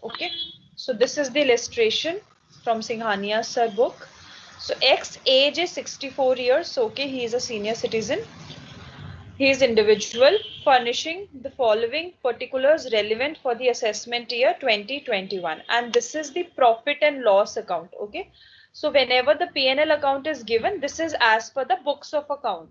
Okay, so this is the illustration from Singhania sir book. So X age is 64 years. So okay, he is a senior citizen. He is individual, furnishing the following particulars relevant for the assessment year 2021, and this is the profit and loss account. Okay, so whenever the P&L account is given, this is as per the books of account.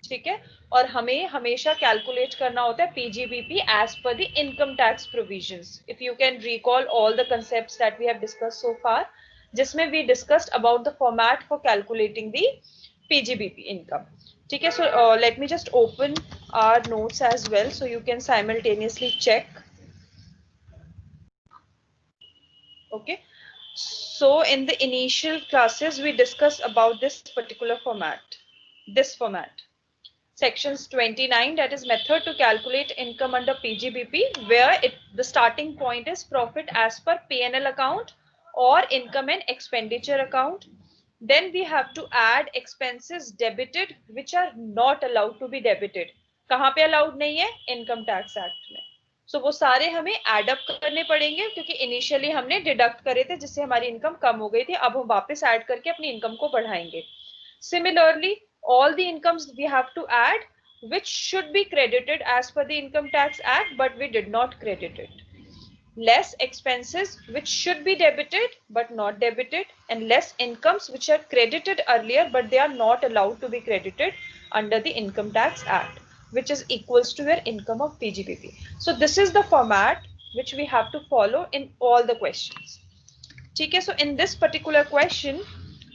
ठीक है, और हमें हमेशा calculate करना होता है PGBP as per the income tax provisions. If you can recall all the concepts that we have discussed so far, जिसमें we discussed about the format for calculating the PGBP income. ठीक है, so let me just open our notes as well so you can simultaneously check. Okay, so in the initial classes we discussed about this particular format, this format. Sections 29, that is method to calculate income under PGBP, where the starting point is profit as per P&L account or income and expenditure account. Then we have to add expenses debited which are not allowed to be debited. कहाँ पे allowed नहीं है? Income Tax Act में. So वो सारे हमें add up करने पड़ेंगे क्योंकि initially हमने deduct करे थे जिससे हमारी income कम हो गई थी. अब हम वापस add करके अपनी income को बढ़ाएंगे. Similarly, all the incomes we have to add which should be credited as per the Income Tax Act, but we did not credit it. Less expenses which should be debited but not debited, and less incomes which are credited earlier but they are not allowed to be credited under the Income Tax Act, which is equals to your income of PGBP. So this is the format which we have to follow in all the questions. Okay, so in this particular question,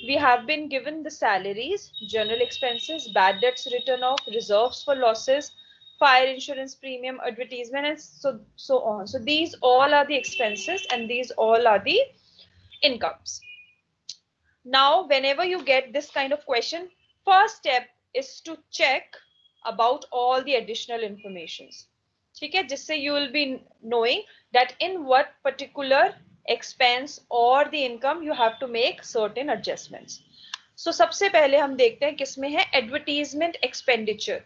we have been given the salaries, general expenses, bad debts written off, reserves for losses, fire insurance premium, advertisement, and so on. So these all are the expenses and these all are the incomes. Now, whenever you get this kind of question, first step is to check about all the additional informations. Okay, जिससे you will be knowing that in what particular expense or the income you have to make certain adjustments. So सबसे पहले हम देखते हैं किसमें है advertisement expenditure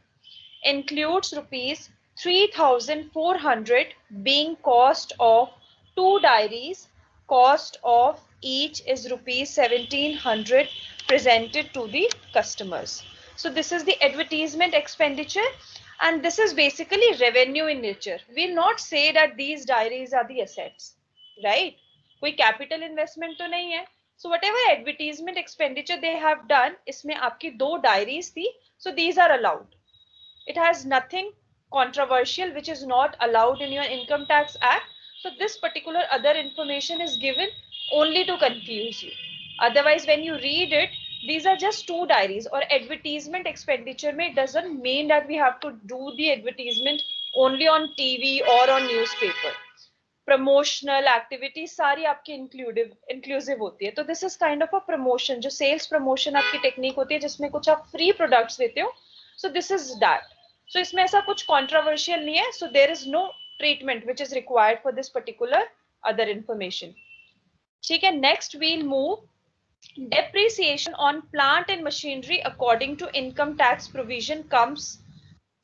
includes rupees 3,400 being cost of 2 diaries. Cost of each is rupees 1,700 presented to the customers. So this is the advertisement expenditure and this is basically revenue in nature. We'll not say that these diaries are the assets, right? कोई capital investment तो नहीं है. So whatever advertisement expenditure they have done, इसमें आपकी 2 diaries थी, so these are allowed. It has nothing controversial which is not allowed in your Income Tax Act. So this particular other information is given only to confuse you. Otherwise, when you read it, these are just 2 diaries or advertisement expenditure. It doesn't mean that we have to do the advertisement only on TV or on newspaper. Promotional activities सारी आपकी inclusive होती है. तो this is kind of a promotion, जो sales promotion आपकी technique होती है जिसमें कुछ आप free products देते हो. So this is that. So इसमें ऐसा कुछ controversial नहीं है. So there is no treatment which is required for this particular other information. ठीक है, next we'll move depreciation on plant and machinery according to income tax provision comes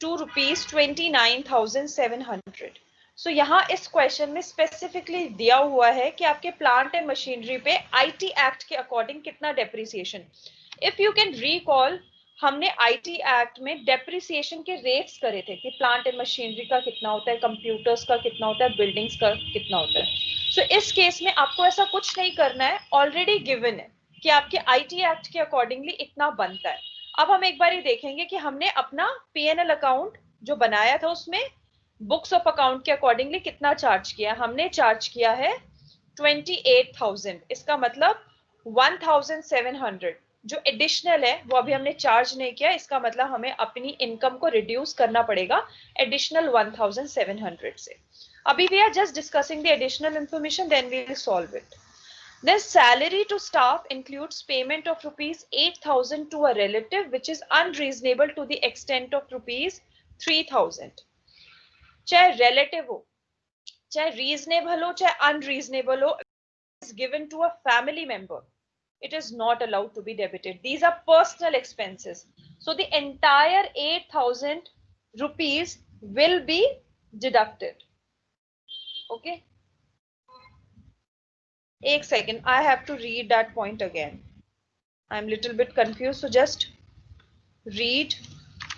to rupees 29,700. So यहाँ इस question में specifically दिया हुआ है कि आपके प्लांट एंड मशीनरी पे आईटी एक्ट के अकॉर्डिंग कितना depreciation. If you can recall, हमने आईटी एक्ट में डेप्रिसिएशन के रेट्स करे थे कि प्लांट एंड मशीनरी का कितना होता है, कंप्यूटर्स का कितना होता है, बिल्डिंग्स का कितना होता है. सो इस केस में आपको ऐसा कुछ नहीं करना है, ऑलरेडी गिवन है कि आपके आईटी एक्ट के अकॉर्डिंगली इतना बनता है. अब हम एक बार ही देखेंगे कि हमने अपना पीएनएल अकाउंट जो बनाया था उसमें बुक्स ऑफ अकाउंट के अकॉर्डिंगली कितना चार्ज किया. हमने चार्ज किया है 28,000. इसका मतलब 1,700 जो एडिशनल है वो अभी हमने चार्ज नहीं किया. इसका मतलब हमें अपनी इनकम को रिड्यूस करना पड़ेगा एडिशनल 1,700 से. अभी we are just discussing the additional information, then we will solve it. Then salary to staff includes payment of rupees 8,000 to a relative which is unreasonable to the extent of rupees 3,000. चाहे relative हो, चाहे reasonable हो, चाहे unreasonable हो, is given to a family member, it is not allowed to be debited. These are personal expenses. So the entire 8,000 rupees will be deducted. Okay. एक second, I have to read that point again. I'm little bit confused, so just read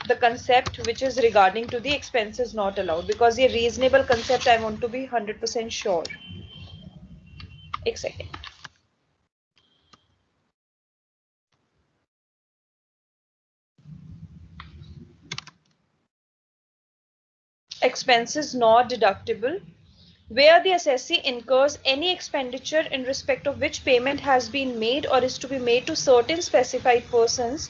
the concept which is regarding to the expenses not allowed, because a reasonable concept I want to be 100% sure. एक second. Expenses not deductible, where the assessee incurs any expenditure in respect of which payment has been made or is to be made to certain specified persons,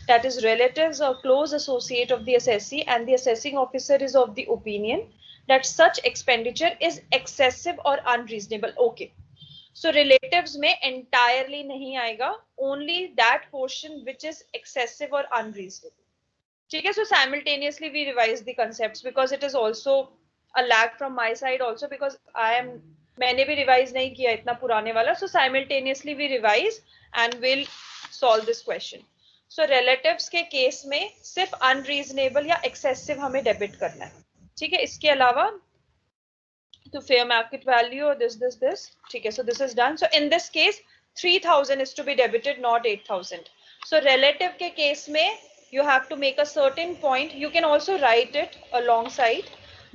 that is relatives or close associate of the assessee, and the assessing officer is of the opinion that such expenditure is excessive or unreasonable. Okay, so relatives में entirely नहीं आएगा, only that portion which is excessive or unreasonable. ठीक है, so simultaneously we revise the concepts because it is also a lag from my side also, because मैंने भी revise नहीं किया इतना पुराने वाला, so simultaneously we revise and we'll solve this question. So relatives के केस में सिर्फ unreasonable या excessive हमें debit करना है, ठीक है, इसके अलावा to fair market value or this, ठीक है, so this is done. So in this case 3000 is to be debited, not 8000. So relative के case में you have to make a certain point, you can also write it alongside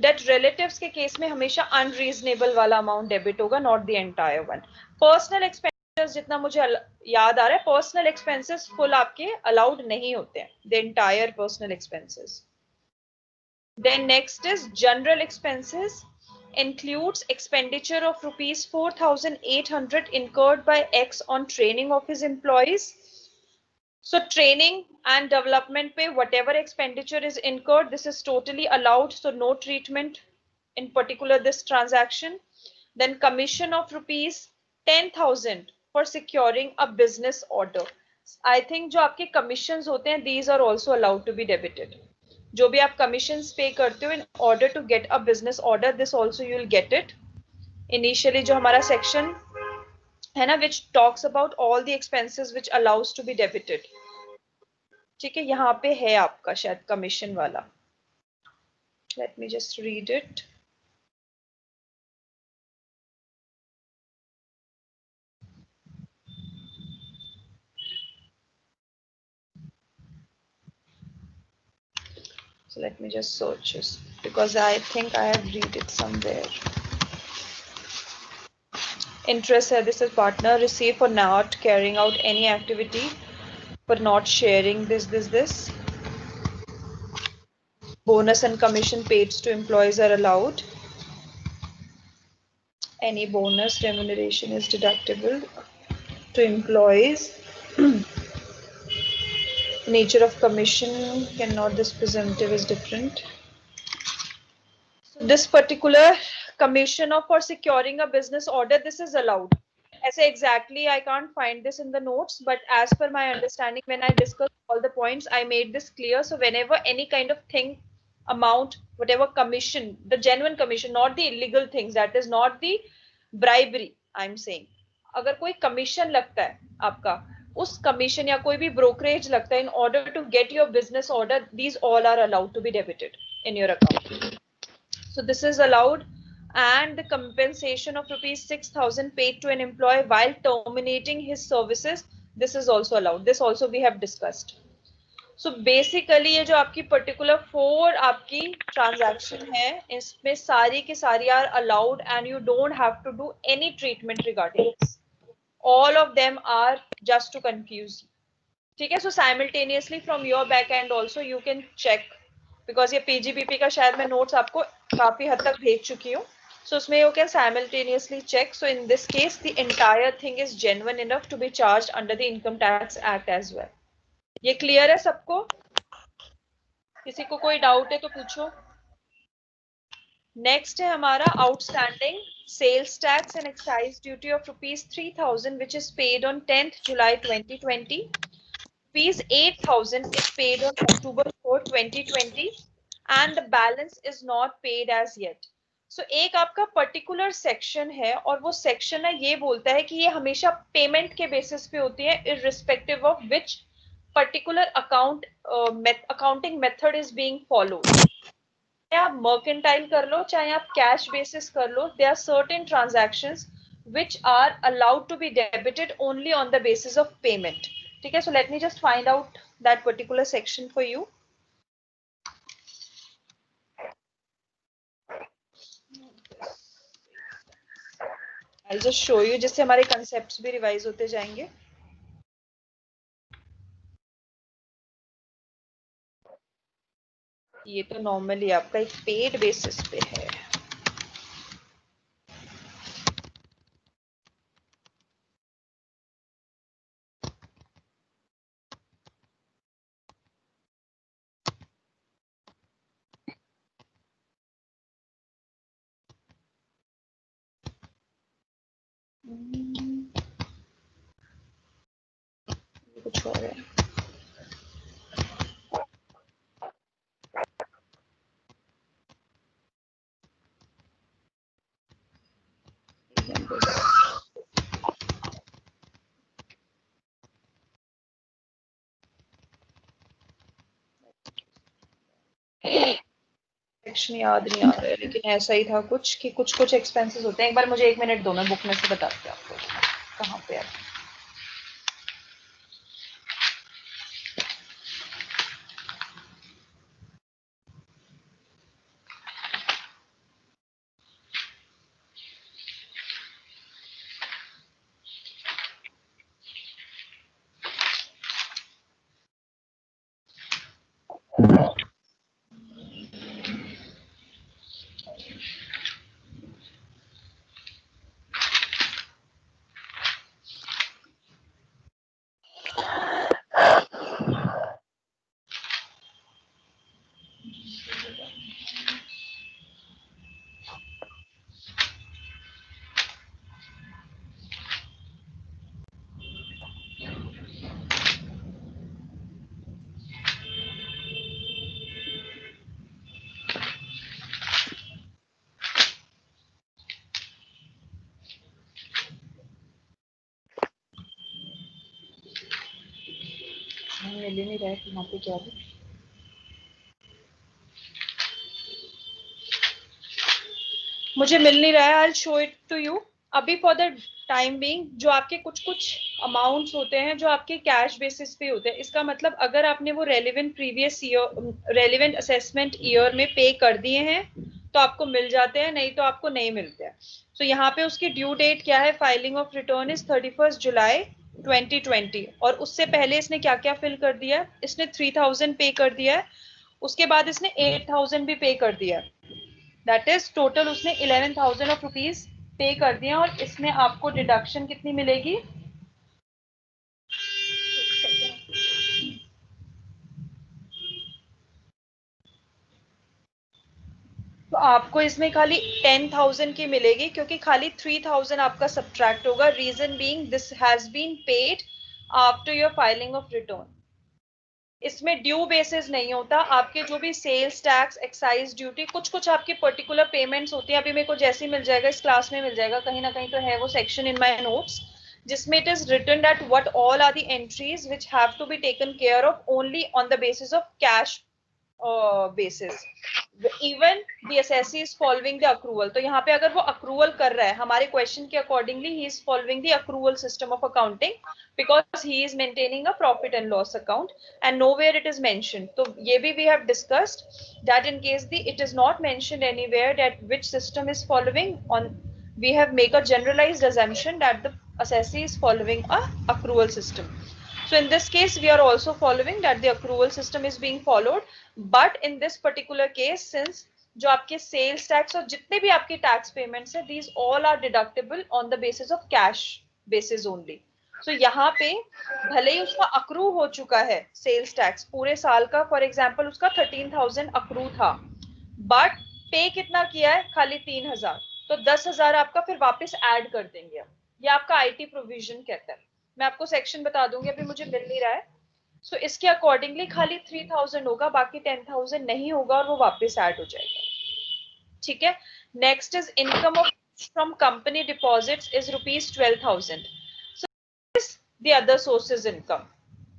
that relatives के case में हमेशा unreasonable वाला amount debit होगा, not the entire one. Personal expenses जितना मुझे याद आ रहा है, personal expenses full आपके allowed नहीं होते हैं, the entire personal expenses. Then next is general expenses, includes expenditure of rupees 4800 incurred by X on training of his employees. So training and development pay, whatever expenditure is incurred, this is totally allowed, so no treatment in particular this transaction. Then commission of rupees 10,000 for securing a business order. I think जो आपके commissions होते हैं, these are also allowed to be debited. जो भी आप commissions pay करते हो in order to get a business order, this also you will get it. Initially जो हमारा section है ना, which talks about all the expenses which allows to be debited. ठीक है, यहाँ पे है आपका शायद कमीशन वाला. Let me just read it. So let me just search this because I think I have read it somewhere. Interest this is partner receive for not carrying out any activity, for not sharing this. Bonus and commission paid to employees are allowed. Any bonus remuneration is deductible to employees. Nature of commission cannot, this presumptive is different. So this particular commission of for securing a business order, this is allowed. ऐसे exactly I can't find this in the notes, but as per my understanding, when I discussed all the points, I made this clear. So whenever any kind of thing, amount, whatever commission, the genuine commission, not the illegal things, that is not the bribery, I'm saying. अगर कोई commission लगता है आपका, उस commission या कोई भी brokerage लगता है in order to get your business order, these all are allowed to be debited in your account. So this is allowed. And the compensation of rupees 6,000 paid to an employee while terminating his services, this is also allowed. This also we have discussed. So basically ये जो आपकी particular 4 आपकी transaction है, इसमें सारी की सारी are allowed and you don't have to do any treatment regarding this. All of them are just to confuse you. ठीक है, so simultaneously from your back end also you can check, because ये PGBP का शायद मैं notes आपको काफी हद तक भेज चुकी हूँ. So उसमें you can simultaneously check. So in this case the entire thing is genuine enough to be charged under the Income Tax Act as well. ये clear है सबको? किसी को कोई doubt है तो पूछो. Next है हमारा outstanding sales tax and excise duty of rupees 3,000 which is paid on 10th July 2020. Rupees 8,000 is paid on October 4, 2020 and the balance is not paid as yet. So एक आपका particular section है और वो section है ये बोलता है कि ये हमेशा payment के basis पे होती है irrespective of which particular accounting method is being followed. चाहे आप mercantile कर लो, चाहे आप cash basis कर लो, there are certain transactions which are allowed to be debited only on the basis of payment. ठीक है, so let me just find out that particular section for you. I'll just show you, जिससे हमारे concepts भी revise होते जाएंगे. ये तो normally आपका एक पेड बेसिस पे है. कुछ और है. सेक्शन याद नहीं आ रहा है, लेकिन ऐसा ही था कुछ कि कुछ कुछ एक्सपेंसेस होते हैं. एक बार मुझे 1 मिनट दो, मैं बुक में से बताती हूँ आपको कहाँ पे है. मिल ही नहीं रहा है कि यहाँ पे क्या है. मुझे मिल नहीं रहा है. I will show it to you. अभी फॉर द टाइम बीइंग जो आपके कुछ कुछ अमाउंट्स होते हैं जो आपके कैश बेसिस पे होते हैं, इसका मतलब अगर आपने वो relevant previous year relevant assessment year में पे कर दिए हैं तो आपको मिल जाते हैं, नहीं तो आपको नहीं मिलते हैं. सो यहाँ पे उसकी ड्यू डेट क्या है? फाइलिंग ऑफ रिटर्न इज 31 जुलाई 2020. और उससे पहले इसने क्या क्या फिल कर दिया है? इसने 3000 पे कर दिया है, उसके बाद इसने 8000 भी पे कर दिया है. दैट इज टोटल उसने 11,000 ऑफ रुपीज पे कर दिया. और इसमें आपको डिडक्शन कितनी मिलेगी? तो आपको इसमें खाली 10,000 की मिलेगी, क्योंकि खाली 3,000 आपका सब्ट्रैक्ट होगा. Reason being this has been paid after your filing of return. इसमें ड्यू बेसिस नहीं होता. आपके जो भी सेल्स टैक्स, एक्साइज ड्यूटी, कुछ कुछ आपकी पर्टिकुलर पेमेंट्स होती है. अभी मेरे को जैसे ही मिल जाएगा, इस क्लास में मिल जाएगा, कहीं ना कहीं तो है वो सेक्शन इन माय नोट्स, जिसमें it is written that what all are the entries which have to be taken care of only on the basis of cash basis. Even the assessee is following the accrual. तो यहाँ पे अगर वो accrual कर रहा है हमारे question के accordingly, he is following the accrual system of accounting because he is maintaining a profit and loss account and nowhere it is mentioned. तो ये भी we have discussed that in case the it is not mentioned anywhere that which system is following on, we have make a generalized assumption that the assessee is following a accrual system. So in this case, we are also following that the accrual system is being followed. But in this particular case, since जो आपके sales tax और जितने भी आपके tax payments है, these all are deductible on the basis of cash basis only. So यहाँ पे भले ही उसका accrue हो चुका है sales tax पूरे साल का, for example उसका 13,000 accrue था, but pay कितना किया है? खाली 3,000. तो 10,000 आपका फिर वापस add कर देंगे. ये आपका IT provision कहता है. मैं आपको सेक्शन बता दूंगी, अभी मुझे मिल नहीं रहा है. सो इसके अकॉर्डिंगली खाली 3,000 होगा, बाकी 10,000 नहीं होगा और वो वापस ऐड हो जाएगा. ठीक है. Next is income of from company deposits is ₹12,000. So this the other sources income.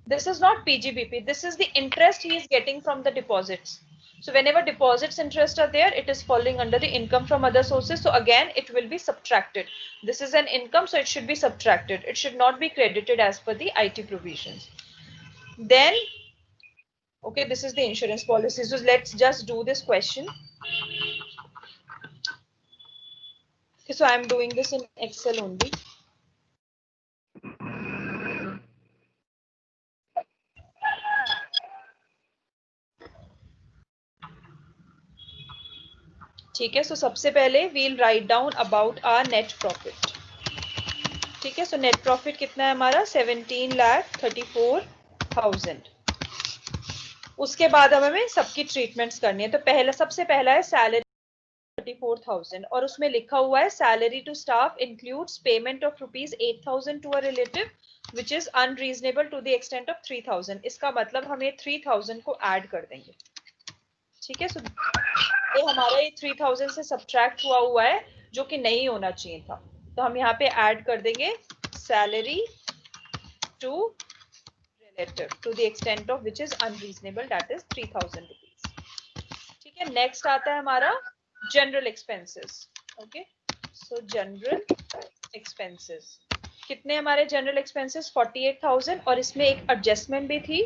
This is not PGBP. This is the interest he is getting from the deposits. So whenever deposits interest are there, it is falling under the income from other sources. So again, it will be subtracted. This is an income, so it should be subtracted. It should not be credited as per the IT provisions. Then, okay, this is the insurance policy. So let's just do this question. Okay, so I'm doing this in Excel only. ठीक है, सो सबसे पहले we'll write down about our net profit. ठीक है, so net profit कितना है हमारा 17,34,000. उसके बाद हमें सबकी ट्रीटमेंट्स करनी है. तो पहला सबसे पहला है सैलरी 34,000 और उसमें लिखा हुआ है salary to staff includes payment of ₹8,000 to a relative which is unreasonable to the extent of 3,000. इसका मतलब हम ये 3,000 को ऐड कर देंगे. ठीक है, सो ये हमारा ये 3,000 से सब्ट्रैक्ट हुआ है जो कि नहीं होना चाहिए था. तो हम यहाँ पे ऐड कर देंगे salary to relative to the extent of which is unreasonable, that is 3,000 rupees. ठीक है, नेक्स्ट आता है हमारा general expenses. Okay, so general expenses कितने हमारे जनरल एक्सपेंसेस 48,000 और इसमें एक एडजस्टमेंट भी थी.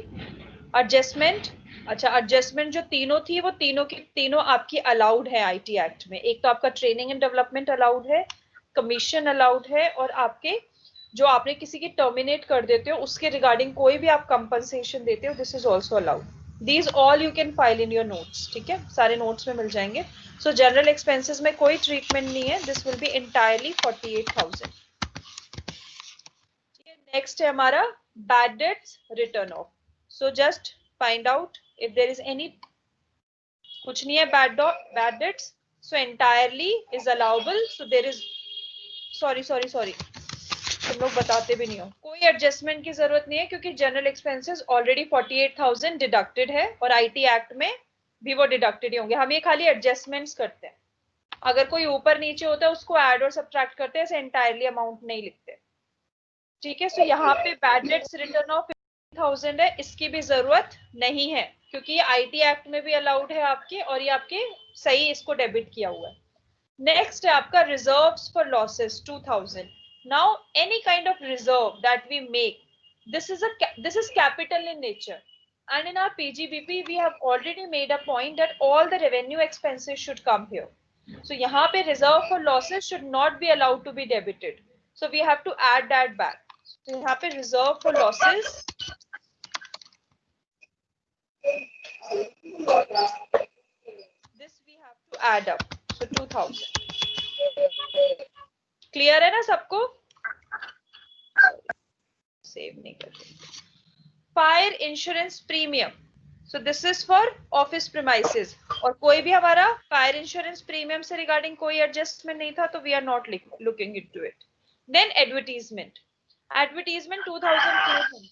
एडजस्टमेंट, अच्छा एडजस्टमेंट जो तीनों थी वो तीनों की तीनों आपकी अलाउड है आईटी एक्ट में. एक तो आपका ट्रेनिंग एंड डेवलपमेंट अलाउड है, कमीशन अलाउड है और आपके जो आपने किसी की टर्मिनेट कर देते हो उसके रिगार्डिंग कोई भी आप कंपनसेशन देते हो, this is also allowed. These all you can file in your notes. ठीक है, सारे नोट्स में मिल जाएंगे. सो जनरल एक्सपेंसेस में कोई ट्रीटमेंट नहीं है, this will B entirely 48,000. Next है हमारा bad debts return of. So just find out if there is any, कुछ नहीं है bad debts, so entirely is allowable. So there is sorry तुम लोग बताते भी नहीं हो. कोई एडजस्टमेंट की जरूरत नहीं है क्योंकि जनरल एक्सपेंसेस ऑलरेडी 48,000 डिडक्टेड है और आईटी एक्ट में भी वो डिडक्टेड ही होंगे. हम ये खाली एडजस्टमेंट्स करते हैं. अगर कोई ऊपर नीचे होता है उसको ऐड और सब्ट्रैक्ट करते हैं, ऐसे एंटायरली अमाउंट नहीं लिखते. ठीक है, सो यहाँ पे बैड डेट्स रिटर्न ऑफ 50,000 है, इसकी भी जरूरत नहीं है क्योंकि ये आईटी एक्ट में भी अलाउड है आपके और ये आपके सही इसको डेबिट किया हुआ है. नेक्स्ट है आपका reserves for losses 2,000. Now any kind of reserve that we make, this is capital in nature and in our PGBP we have already made a point that all the revenue expenses should come here. So यहाँ पे reserve for losses should not be allowed to be debited. So we have to add that back. So यहाँ पे reserve for losses this we have to add up. So 2,000. Clear है ना सबको? Save नहीं करते. Fire insurance premium. So this is for office premises. और कोई भी हमारा fire insurance premium से regarding कोई adjustment नहीं था तो we are not looking into it. Then advertisement. Advertisement 2,200.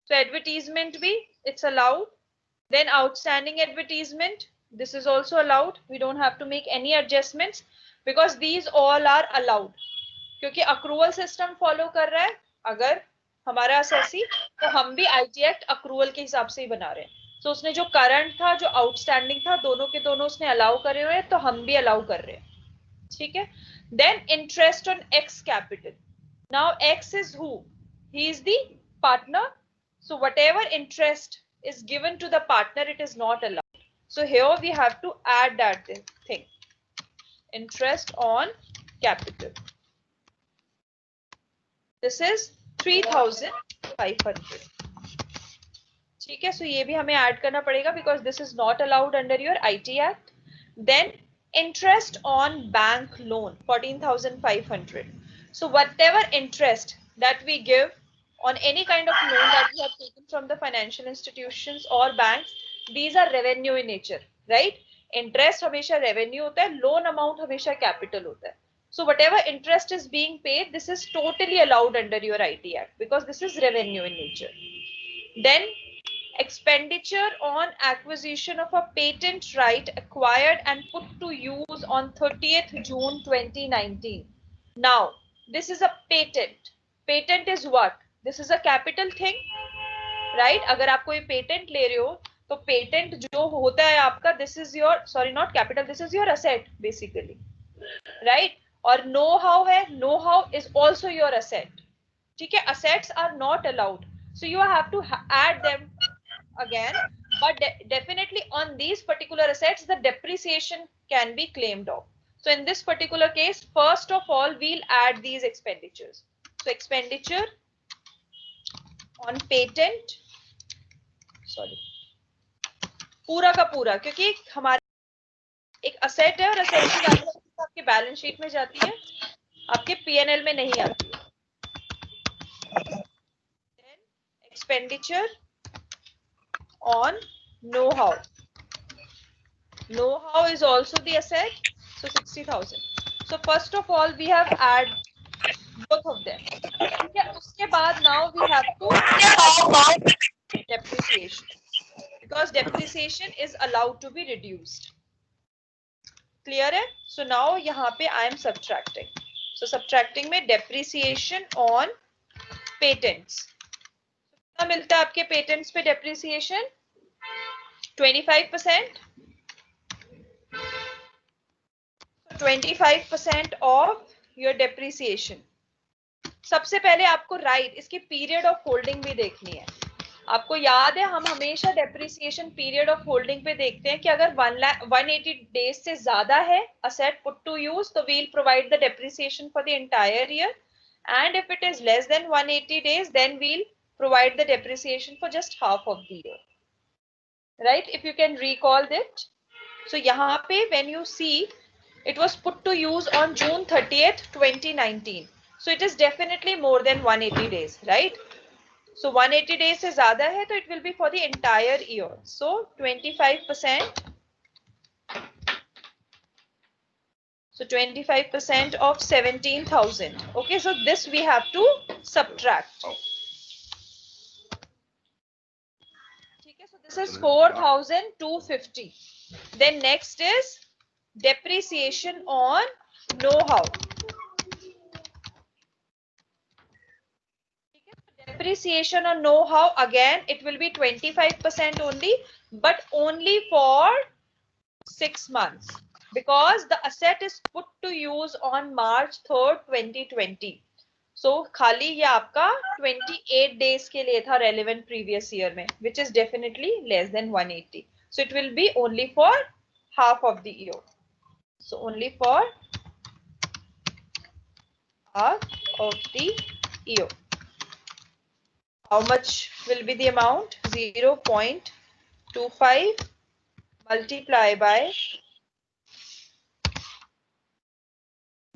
So advertisement भी it's allowed. Then outstanding advertisement, this is also allowed. We don't have to make any adjustments because these all are allowed. क्योंकि accrual system follow कर रहा है. अगर हमारा assessee तो हम भी आईटी एक्ट अक्रूवल के हिसाब से ही बना रहे हैं. तो उसने जो करंट था जो आउटस्टैंडिंग था दोनों के दोनों उसने अलाउ करे हुए हैं तो हम भी अलाउ कर रहे हैं. ठीक है, then interest on x capital. Now x is who? He is the partner. So whatever interest is given to the partner, it is not allowed. So here we have to add that thing, interest on capital. This is 3,500. ठीक है, so ये भी हमें add करना पड़ेगा because this is not allowed under your IT Act. Then interest on bank loan 14,500. So whatever interest that we give on any kind of loan that we have taken from the financial institutions or banks, these are revenue in nature, right? Interest हमेशा revenue होता है, loan amount हमेशा capital होता है. So whatever interest is being paid, this is totally allowed under your IT Act because this is revenue in nature. Then expenditure on acquisition of a patent right acquired and put to use on 30th June 2019. Now, this is a patent. Patent is what? This is a capital thing, right? अगर आप कोई patent ले रहे हो तो patent जो होता है आपका, this is your, sorry not capital, this is your asset basically, right. और नो हाउ है, know how is also your asset, ठीक है। Assets are not allowed, so you have to add them again, but definitely on these particular assets the depreciation can be claimed off. So in this particular case, first of all we'll add these expenditures. So expenditure on patent, sorry, पूरा का पूरा, क्योंकि हमारे एक asset है और asset की value आपके बैलेंस शीट में जाती है, आपके पीएनएल में नहीं आती है। Expenditure on know-how. Know-how is also the asset, so 60,000. So first of all we have add both of them. Okay, उसके बाद now we have to depreciation, because depreciation is allowed to be reduced. Clear है? So now यहाँ पे I am subtracting. So subtracting में depreciation on patents. कितना मिलता है आपके patents पे depreciation? 25%. 25% of your depreciation. सबसे पहले आपको राइट इसकी पीरियड ऑफ होल्डिंग भी देखनी है। आपको याद है हम हमेशा डेप्रिसिएशन पीरियड ऑफ होल्डिंग पे देखते हैं कि अगर 180 डेज से ज्यादा है असेट पुट टू यूज, तो will provide the depreciation for the entire year, and if it is less than 180 days then will provide the depreciation for just half of the year, right, if you can recall that. So यहाँ पे when you see it was put to use on June 30th 2019, so it is definitely more than 180 days, right? So 180 days से ज़्यादा है तो it will be for the entire year. So 25%, so 25% of 17,000. Okay, so this we have to subtract. ठीक है, so this is 4,250. Then next is depreciation on know-how. Depreciation on know-how, again it will be 25% only, but only for 6 months, because the asset is put to use on March 3rd 2020. So खाली ये आपका 28 days के लिए था relevant previous year में, which is definitely less than 180. So it will be only for half of the year. So only for half of the year. How much will be the amount? 0.25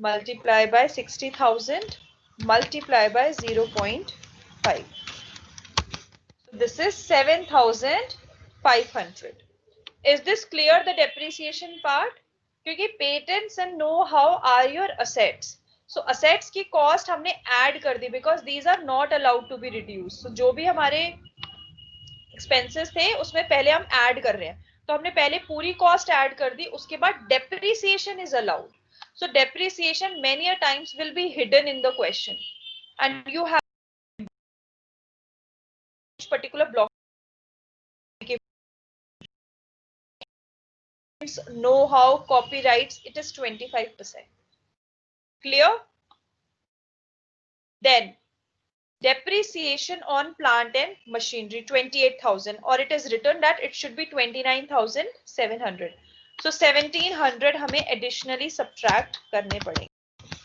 multiply by 60,000 multiply by 0.5. So this is 7,500. Is this clear, the depreciation part? क्योंकि patents and know-how are your assets. So assets की cost हमने add कर दी because these are not allowed to be reduced. So जो भी हमारे expenses थे उसमें पहले हम add कर रहे हैं, तो हमने पहले पूरी cost add कर दी, उसके बाद depreciation is allowed. So depreciation many a times will be hidden in the question, and you have each particular block know-how, copyrights, it is 25%. Clear? Then depreciation on plant and machinery 28,000, or it is written that it should be 29,700. So 1,700 हमें additionally subtract करने पड़ेंगे.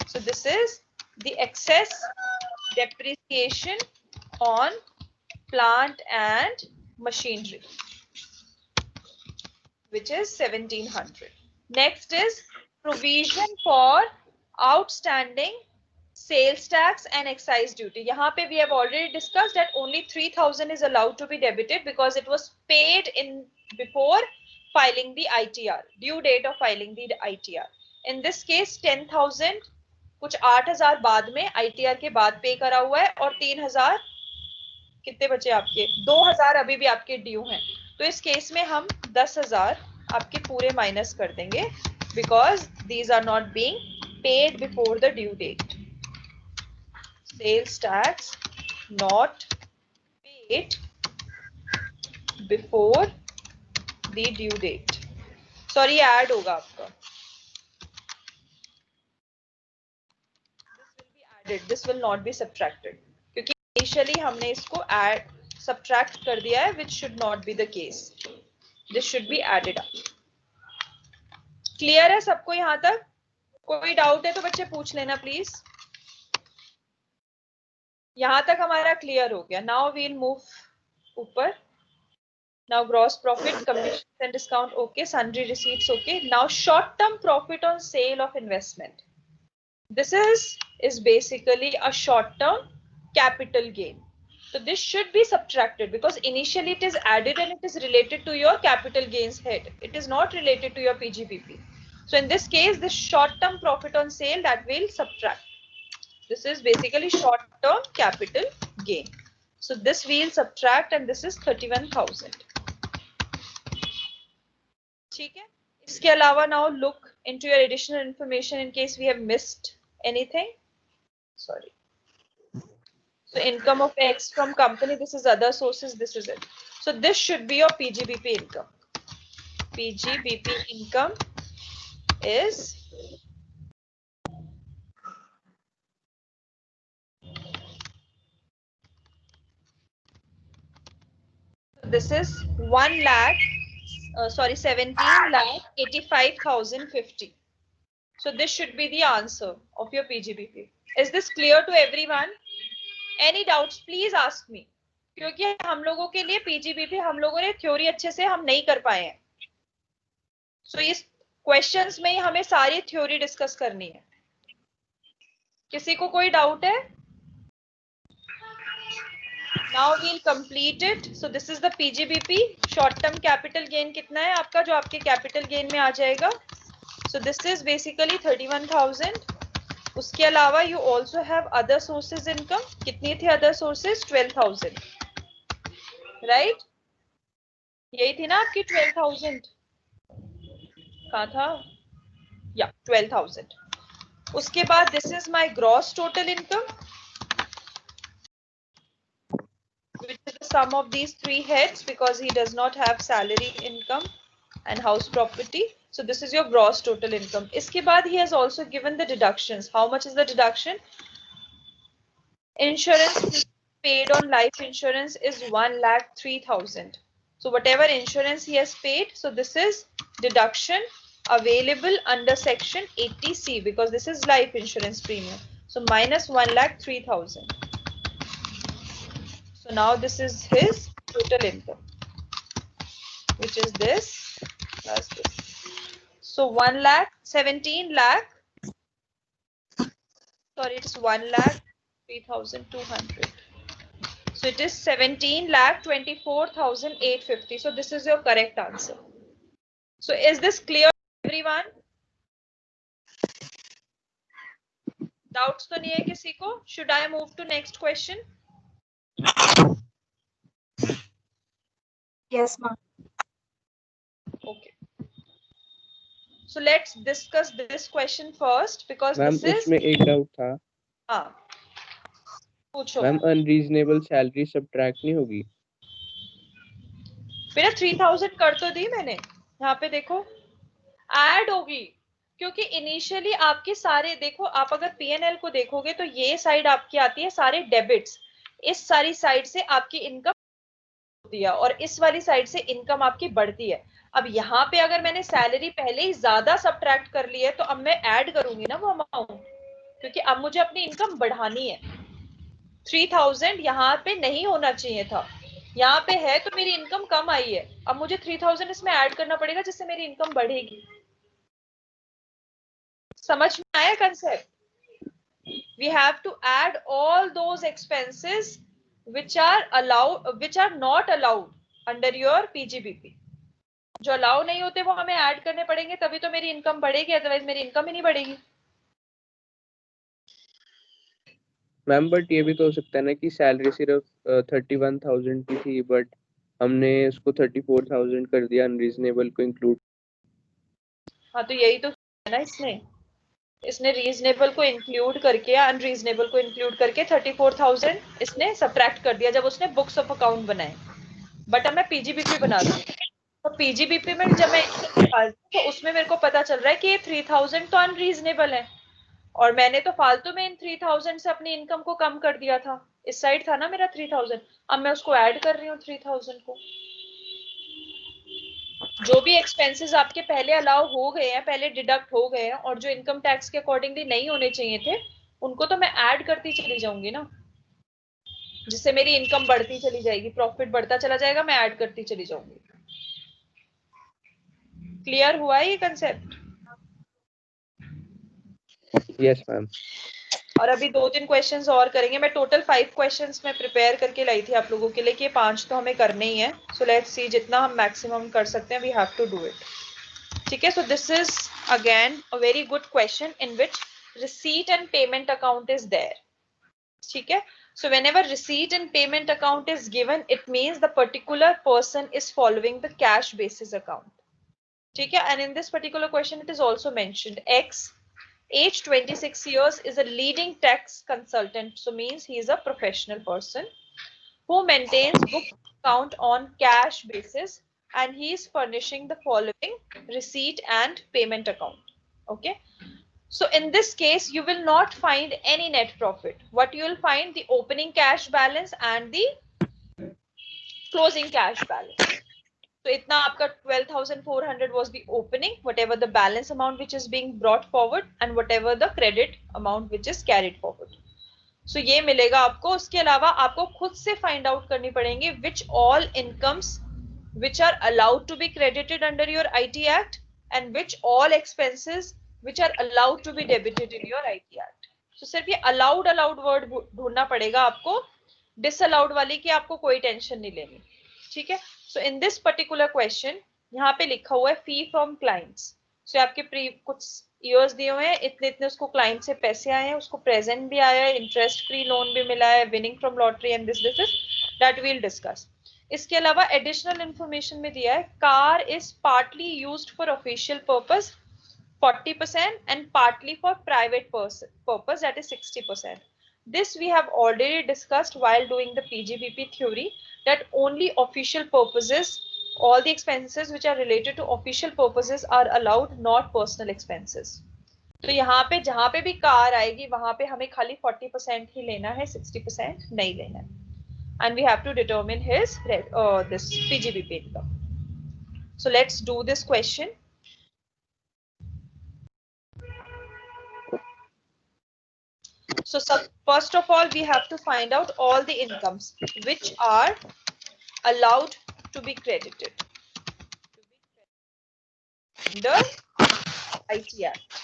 So this is the excess depreciation on plant and machinery, which is 1,700. Next is provision for outstanding sales tax and excise duty. यहाँ पे we have already discussed that only 3,000 is allowed to be debited because it was paid in before filing the ITR, due date of filing the ITR. In this case 10,000 कुछ 8,000 बाद में ITR के बाद पे करा हुआ है, और 3,000 कितने बचे आपके, 2,000 अभी भी आपके ड्यू हैं। तो इस केस में हम 10,000 आपके पूरे माइनस कर देंगे because these are not being paid before the due date. Sales tax not paid before the due date. Sorry add होगा आपका. This will not be subtracted क्योंकि initially हमने इसको add subtract कर दिया है, which should not be the case. This should be added up. Clear है सबको यहाँ तक? कोई डाउट है तो बच्चे पूछ लेना प्लीज. यहाँ तक हमारा क्लियर हो गया. Now we'll move ऊपर. Now gross profit, commissions and discount okay, sundry receipts okay. Now short term profit on sale of investment. This is basically a short term capital gain. So this should be subtracted because initially it is added and it is related to your capital gains head. It is not related to your PGBP. So in this case, this short term profit on sale, that will subtract. This is basically short term capital gain. So this will subtract and this is 31,000. ठीक है. इसके अलावा now look into your additional information in case we have missed anything. Sorry. So income of X from company, this is other sources, this is it. So this should be your PGBP income. PGBP income is this is 17,85,050. So this should be the answer of your PGBP. Is this clear to everyone? Any doubts? Please ask me. क्योंकि हम लोगों के लिए PGBP हम लोगों ने theory अच्छे से हम नहीं कर पाए हैं. So इस क्वेश्चंस में ही हमें सारी थ्योरी डिस्कस करनी है. किसी को कोई डाउट है? Now we'll complete it. So this is the PGBP. Short term capital gain कितना है आपका जो आपके capital gain में आ जाएगा? So this is basically 31,000. उसके अलावा you also have other sources income. कितनी थी other sources? 12,000. Right? यही थी ना आपकी 12,000. कहाँ था? Yeah, 12,000. उसके बाद this is my gross total income, which is the sum of these three heads because he does not have salary income and house property. So this is your gross total income. इसके बाद he has also given the deductions. How much is the deduction? Insurance paid on life insurance is 1,03,000. So whatever insurance he has paid, so this is deduction available under section 80C because this is life insurance premium. So minus 1,03,000. So now this is his total income, which is this plus this. So 17 lakh. Sorry, it is 1,03,200. So it is 17,24,850. So this is your correct answer. So is this clear, everyone? Doubts तो नहीं है किसी को? Should I move to next question? Yes, ma'am. Okay. So let's discuss this question first because ma'am this is. उसमें एक doubt था. हाँ. पूछो. मैम अनरीजनेबल सैलरी सब्ट्रैक्ट नहीं होगी? मेरा 3,000 कर तो दी मैंने. यहाँ पे देखो ऐड होगी क्योंकि इनिशियली आपके सारे देखो आप अगर P&L को देखोगे तो ये साइड आपकी आती है सारे डेबिट्स. इस सारी साइड से आपकी इनकम होती है और इस वाली साइड से इनकम आपकी बढ़ती है. अब यहाँ पे अगर मैंने सैलरी पहले ही ज्यादा सब्ट्रैक्ट कर ली है तो अब मैं ऐड करूंगी ना वो अमाउंट क्योंकि अब मुझे अपनी इनकम बढ़ानी है. 3,000 यहाँ पे नहीं होना चाहिए था, यहाँ पे है तो मेरी इनकम कम आई है. अब मुझे 3,000 इसमें ऐड करना पड़ेगा जिससे मेरी इनकम बढ़ेगी. समझ में आया concept? We have to add all those expenses which are not allowed under your PGBP. जो अलाउ नहीं होते वो हमें ऐड करने पड़ेंगे तभी तो मेरी इनकम बढ़ेगी, अदरवाइज मेरी इनकम ही नहीं बढ़ेगी. मैम बट ये भी तो हो सकता है ना कि सैलरी सिर्फ 31,000 की थी बट हमने उसको 34,000 कर दिया अनरीजनेबल को इंक्लूड. हाँ तो यही तो है ना, इसने रीजनेबल को इंक्लूड करके अनरीजनेबल को इंक्लूड करके 34,000 इसने सब्ट्रैक्ट कर दिया जब उसने बुक्स ऑफ अकाउंट बनाए. बट अब मैं PGBP बना दूं. तो पीजीबीपी में जब मैं निकालती हूँ तो उसमें मेरे को पता चल रहा है कि ये 3000 तो अनरीजनेबल है, और मैंने तो फालतू में इन 3000 से अपनी इनकम को कम कर दिया था। इस साइड था ना मेरा 3000, अब मैं उसको ऐड कर रही हूँ 3000 को। जो भी एक्सपेंसेस आपके पहले अलाउ हो गए हैं, पहले डिडक्ट हो गए हैं, और जो इनकम टैक्स के अकॉर्डिंगली नहीं होने चाहिए थे, उनको तो मैं ऐड करती चली जाऊंगी ना, जिससे मेरी इनकम बढ़ती चली जाएगी, प्रॉफिट बढ़ता चला जाएगा, मैं ऐड करती चली जाऊंगी। क्लियर हुआ है ये कंसेप्ट? Yes ma'am. और अभी 2-3 क्वेश्चंस और करेंगे। मैं टोटल 5 क्वेश्चंस में प्रिपेयर करके लाई थी आप लोगों के लिए कि 5 तो हमें करने ही है। सो लेट्स सी जितना हम मैक्सिमम कर सकते हैं, we have to do it. ठीक है, so this is again a very good question in which receipt and payment account is there. ठीक है, so whenever receipt and payment account is given, it means the particular person is following the cash basis account. ठीक है, and in this particular question it is also mentioned X, age 26 years, is a leading tax consultant, so means he is a professional person who maintains book account on cash basis, and he is furnishing the following receipt and payment account. Okay, so in this case you will not find any net profit. What you will find, the opening cash balance and the closing cash balance. So itna aapka 12,400 was the opening, whatever the balance amount which is being brought forward, and whatever the credit amount which is carried forward. So ये मिलेगा आपको। उसके अलावा आपको खुद से find out करनी पड़ेंगे which all incomes which are allowed to be credited under your IT Act, and which all expenses which are allowed to be debited in your IT Act. So सिर्फ ये allowed word ढूंढना पड़ेगा आपको, disallowed वाली की आपको कोई tension नहीं लेनी। ठीक है, so in this particular question यहाँ पे लिखा हुआ है फी फ्रॉम क्लाइंट्स। सो आपके कुछ ईयर्स दिए हुए हैं, इतने इतने उसको क्लाइंट से पैसे आए हैं, उसको प्रेजेंट भी आया है, इंटरेस्ट फ्री लोन भी मिला है, winning from lottery, and this is that we'll discuss. इसके अलावा एडिशनल इंफॉर्मेशन में दिया है car is partly used for official purpose 40% and partly for private purpose, that is 60%. This we have already discussed while doing the PGBP theory, that only official purposes, all the expenses which are related to official purposes are allowed, not personal expenses. तो यहाँ पे जहां पे भी car आएगी वहां पे हमें खाली 40% ही लेना है, 60% नहीं लेना है, and we have to determine his this PGBP income. So let's do this question. So first of all, we have to find out all the incomes which are allowed to be credited under IT Act.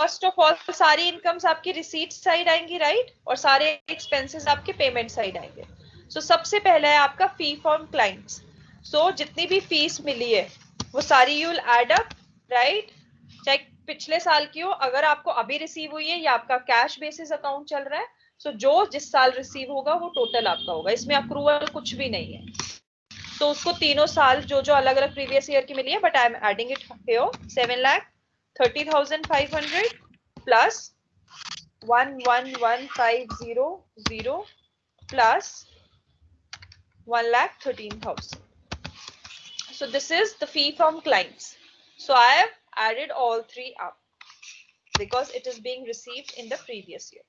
First of all, सारी incomes आपकी receipt side आएंगी, right, और सारे expenses आपके payment side आएंगे। सो सबसे पहला है आपका फी फ्रॉम क्लाइंट्स। सो जितनी भी फीस मिली है वो सारी you will add up, right, चाहे पिछले साल की हो, अगर आपको अभी रिसीव हुई है या आपका कैश बेसिस अकाउंट चल रहा है, सो जो जिस साल रिसीव होगा वो टोटल आपका होगा, इसमें अक्रूवल कुछ भी नहीं है। तो उसको तीनों साल जो जो अलग अलग प्रीवियस ईयर की मिली है, but I am adding it here, 7,30,500 plus 111,500 plus 1,13,000. So this is the fee from clients. So I have added all three up because it is being received in the previous year.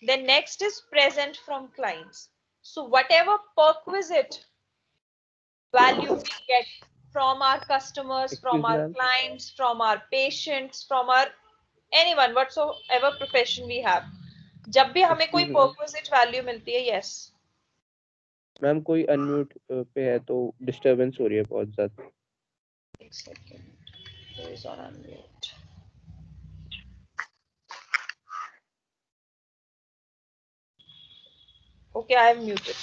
Then next is present from clients. So whatever perquisite value we get from our customers, from our clients, from our patients, from our anyone, whatsoever profession we have, जब भी हमें कोई perquisite value मिलती है, yes. Ma'am कोई unmute पे है तो डिस्टरबेंस हो रही है बहुत ज्यादा। एक second, who is on unmute? Okay, I have muted.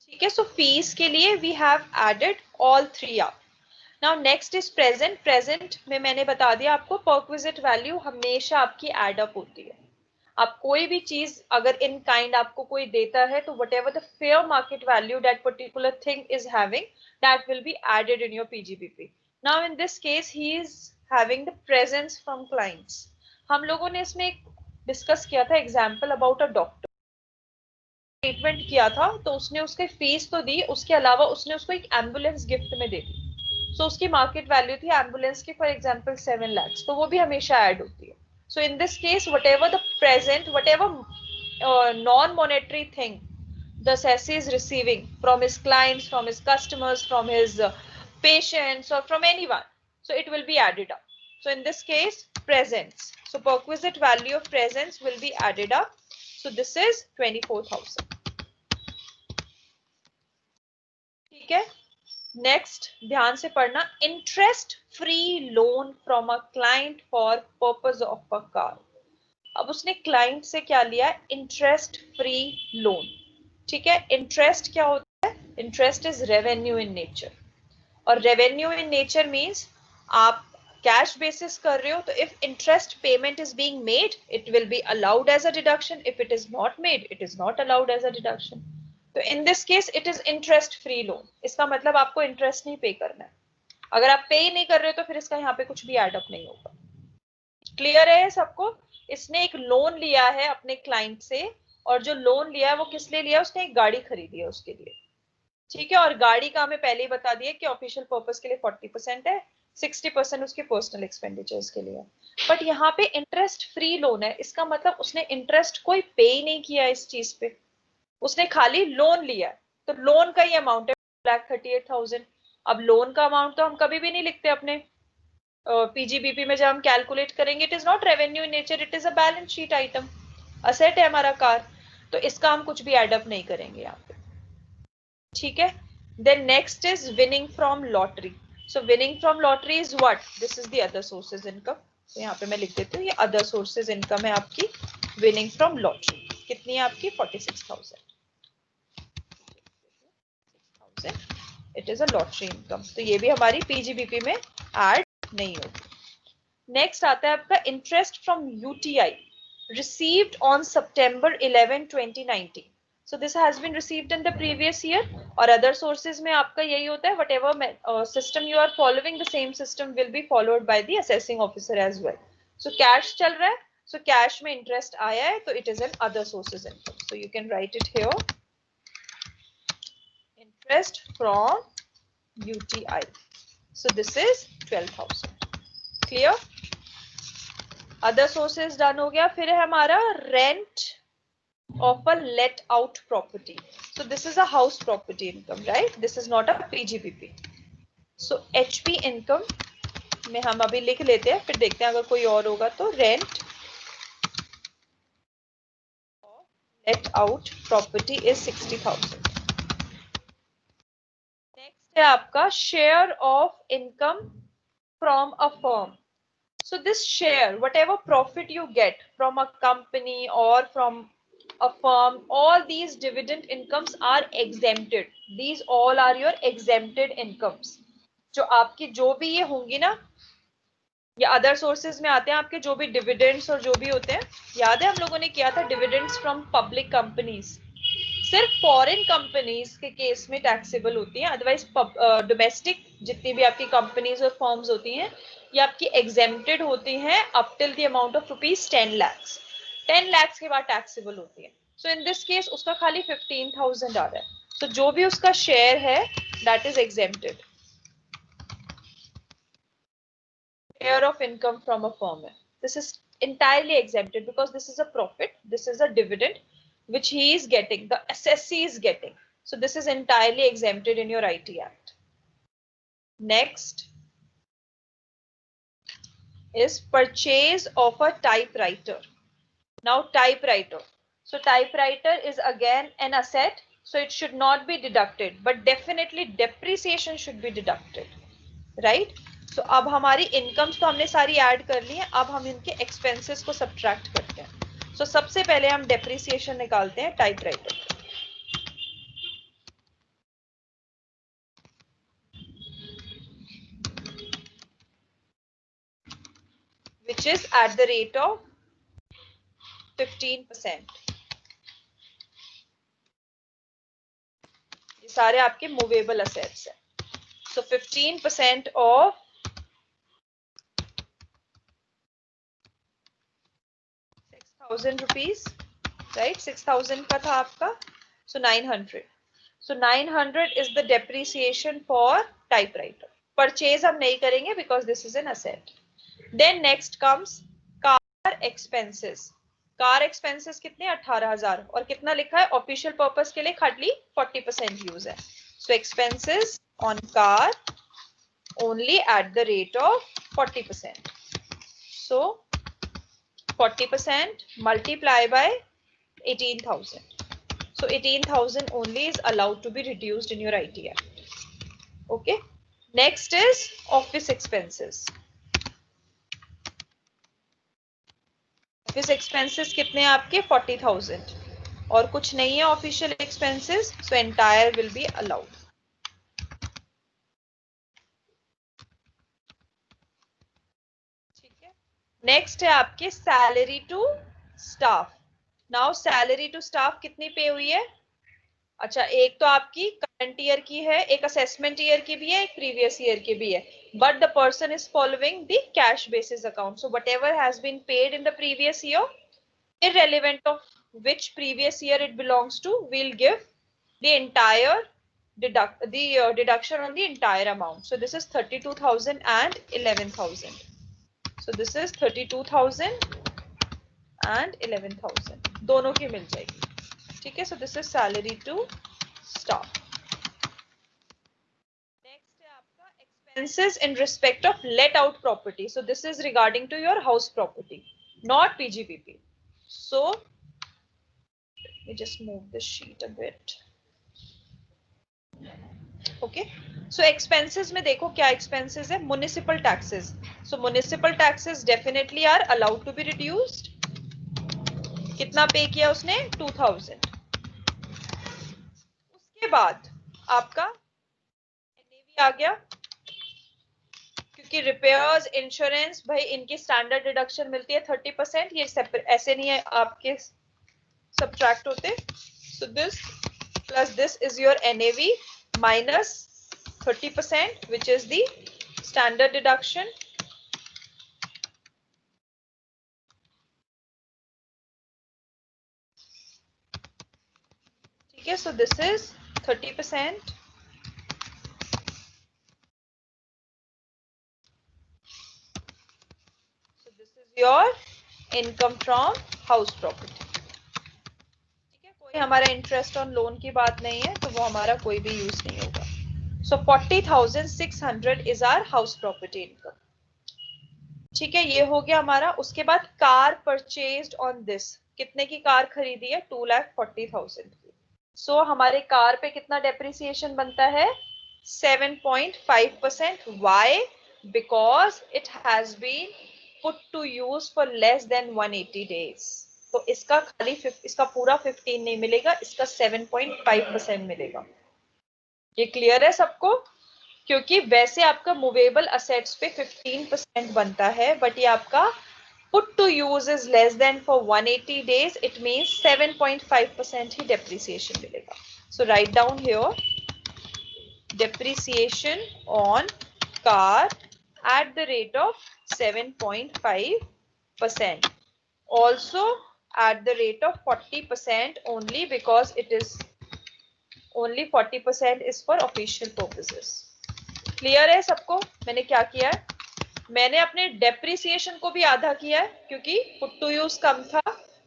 ठीक है, so fees के लिए we have added all three up. Now next is present. Present में मैंने बता दिया आपको perquisite value हमेशा आपकी add up होती है। आप कोई भी चीज अगर in kind आपको कोई देता है तो whatever the fair market value that particular thing is having, that will be added in your PGBP. Now in this case he is having the presence from clients. हम लोगों ने इसमें एक डिस्कस किया था example about a doctor, treatment किया था तो उसने उसके फीस तो दी, उसके अलावा उसने उसको एक एम्बुलेंस गिफ्ट में दे दी। सो उसकी मार्केट वैल्यू थी एम्बुलेंस की फॉर एग्जांपल 7 lakhs, तो वो भी हमेशा ऐड होती है। So in this case whatever the present, whatever non monetary thing the assessee is receiving from his clients, from his customers, from his patients, or from anyone, so it will be added up. So in this case, presents. So perquisite value of presents will be added up. So this is 24,000. ठीक है, next ध्यान से पढ़ना, interest free loan from a client for purpose of a car. अब उसने client से क्या लिया, इंटरेस्ट फ्री लोन। ठीक है, इंटरेस्ट क्या होता है, interest is revenue in nature, और रेवेन्यू इन नेचर मीन्स आप कैश बेसिस कर रहे हो, तो if interest payment is being made it will be allowed as a deduction, if it is not made it is not allowed as a deduction. तो in this case it is interest free loan, इसका मतलब आपको interest नहीं पे करना है। अगर आप पे ही नहीं कर रहे हो तो फिर इसका यहाँ पे कुछ भी एडअप नहीं होगा। क्लियर है सबको? इसने एक लोन लिया है अपने क्लाइंट से, और जो लोन लिया है वो किस लिए लिया, उसने एक गाड़ी खरीदी है उसके लिए। ठीक है, और गाड़ी का हमें पहले ही बता दिया कि ऑफिशियल पर्पस के लिए 40% है, 60% उसके पर्सनल एक्सपेंडिचर्स के लिए। बट यहाँ पे इंटरेस्ट फ्री लोन है, इसका मतलब उसने इंटरेस्ट कोई पे ही नहीं किया इस चीज पे, उसने खाली लोन लिया। तो लोन का ही अमाउंट है 2,38,000। अब लोन का अमाउंट तो हम कभी भी नहीं लिखते अपने पीजीबीपी में, जब हम कैलकुलेट करेंगे it is not revenue in nature, it is a balance sheet item, asset है हमारा कार, तो इसका हम कुछ भी एडअप नहीं करेंगे यहाँ पे। ठीक है, then next is winning from lottery. So winning from lottery is what, this is the other sources income. तो यहाँ पे मैं लिख देती हूँ, ये अदर सोर्सेज इनकम है आपकी विनिंग फ्रॉम लॉटरी। कितनी है आपकी, 46,000। It is a lottery income, तो ये भी हमारी पीजीबीपी में ऐड नहीं होगी। नेक्स्ट आता है आपका interest from UTI received on September 11, 2019. So this has been received in the previous year, और other sources में आपका यही होता है, whatever system you are following, the same system will be followed by the assessing officer as well. So cash चल रहा है, so cash में interest आया है, तो it is an other sources income. So you can write it here, interest from UTI. So this is 12,000. Clear? Other sources done हो गया। फिर है हमारा rent of a let out property. So this is a house property income, right? This is not a PGPP. So HP income में हम अभी लिख लेते हैं, फिर देखते हैं अगर कोई और होगा तो rent let out property is 60,000. Next है आपका share of income from a firm. So this share, whatever profit you get from a company or from a firm, all these dividend incomes are exempted. These all are your exempted incomes. जो आपकी जो भी ये होंगी ना, ये other sources में आते हैं आपके जो भी डिविडेंड्स और जो भी होते हैं। याद है हम लोगों ने किया था डिविडेंड्स फ्रॉम पब्लिक कंपनीज सिर्फ फॉरेन कंपनीज के केस में टैक्सेबल होती हैं, अदरवाइज डोमेस्टिक जितनी भी आपकी कंपनीज और फर्म्स होती हैं ये आपकी एग्जेम्प्टेड होती हैं up till the amount of ₹10 lakhs। 10 lakhs के बाद टैक्सेबल होती है। सो इन दिस केस उसका खाली 15,000 आ रहा है, सो जो भी उसका शेयर है that is exempted. Share of income from a firm है, this is entirely exempted because this is a profit, this is a dividend which he is getting, the assessee is getting. So this is entirely exempted in your IT Act. Next is purchase of a typewriter. Now typewriter. So typewriter is again an asset, so it should not be deducted, but definitely depreciation should be deducted, right? So अब हमारी incomes तो हमने सारी add कर ली हैं, अब हम इनके एक्सपेंसेस को सब्ट्रैक्ट करते हैं। So सबसे पहले हम डेप्रिसिएशन निकालते हैं typewriter, which is at the rate of 15%. ये सारे आपके मूवेबल असेट्स हैं। So 15% of 6,000 1000 rupees, right? 6000 का था आपका, so 900. So 900 is the depreciation for typewriter. Purchase हम नहीं करेंगे because this is an asset. Then next comes car expenses. Car expenses कितने 18,000 और कितना लिखा है ऑफिशियल पर्पस के लिए खाली 40% यूज है. So expenses on car only at the rate of 40%. So 40% multiply by 18,000. So 18,000 only is allowed to be reduced in your IT Act. Okay. Next is office expenses. Office expenses कितने हैं आपके 40,000 और कुछ नहीं है official expenses, so entire will be allowed. ठीक है. Next है आपके salary to staff. Now salary to staff कितनी पे हुई है? अच्छा, एक तो आपकी करंट ईयर की है, एक असेसमेंट ईयर की भी है, एक प्रीवियस ईयर की भी है, but the person is following the cash basis account. So whatever has been paid in the previous year, irrelevant of which previous year it belongs to, we'll give the entire deduction on the entire amount. So this is 32,000 and 11,000. So this is 32,000 and 11,000. दोनों की मिल जाएगी. ठीक है. So this is salary to staff. Next है आपका expenses in respect of let out property. So this is regarding to your house property, not PGBP. So let me just move the sheet a bit. Okay. So expenses में देखो क्या expenses है? Municipal taxes. So municipal taxes definitely are allowed to be reduced. कितना पे किया उसने? 2000. उसके बाद आपका NAV आ गया, क्योंकि रिपेयर्स, इंश्योरेंस, भाई इनकी स्टैंडर्ड डिडक्शन मिलती है 30%. ये ऐसे नहीं है आपके सब्ट्रैक्ट होते. So this plus this is your NAV minus 30%, which is the standard deduction. ठीक है. So this is 30%. So this is your income from house property. ठीक है. कोई हमारा इंटरेस्ट ऑन लोन की बात नहीं है, तो वो हमारा कोई भी यूज नहीं होगा. So 40,600 is our house property income. ठीक है. ये हो गया हमारा. उसके बाद कार परचेज्ड ऑन दिस. कितने की कार खरीदी है? 2,40,000 की. सो हमारे कार पे कितना डेप्रिसिएशन बनता है? 7.5%. Why? Because it has been put to use for less than 180 days. तो इसका खाली इसका पूरा 15 नहीं मिलेगा, इसका 7.5% मिलेगा. ये क्लियर है सबको? क्योंकि वैसे आपका मूवेबल असेट्स पे 15% बनता है, बट ये आपका put to use is less than for 180 days. It means 7.5% ही डेप्रिसिएशन मिलेगा. So write down here depreciation on car at the rate of 7.5%. Also at the rate of 40% only, because it is only 40% is for official purposes. Clear है सबको? मैंने क्या किया है? मैंने अपने डेप्रिसिएशन को भी आधा किया है, क्योंकि पुट टू यूज कम था,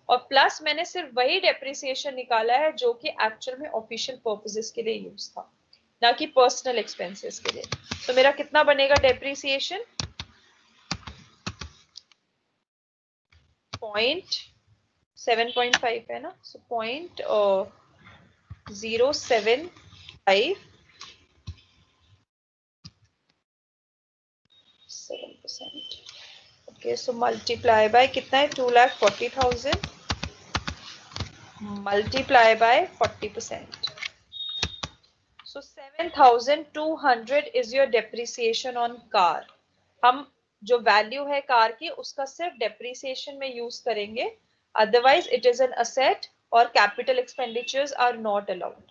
और प्लस मैंने सिर्फ वही डेप्रिसिएशन निकाला है जो कि एक्चुअल में ऑफिशियल पर्पसेस के लिए यूज था, ना कि पर्सनल एक्सपेंसेस के लिए. तो मेरा कितना बनेगा डेप्रिसिएशन? 7.5 है ना. सो 0.075 7%. Okay, so multiply by कितना है? 2,40,000 multiply by 40%. So 7,200 is your depreciation on car. हम जो वैल्यू है कार की उसका सिर्फ डेप्रिसिएशन में यूज करेंगे, otherwise it is an asset और capital expenditures are not allowed.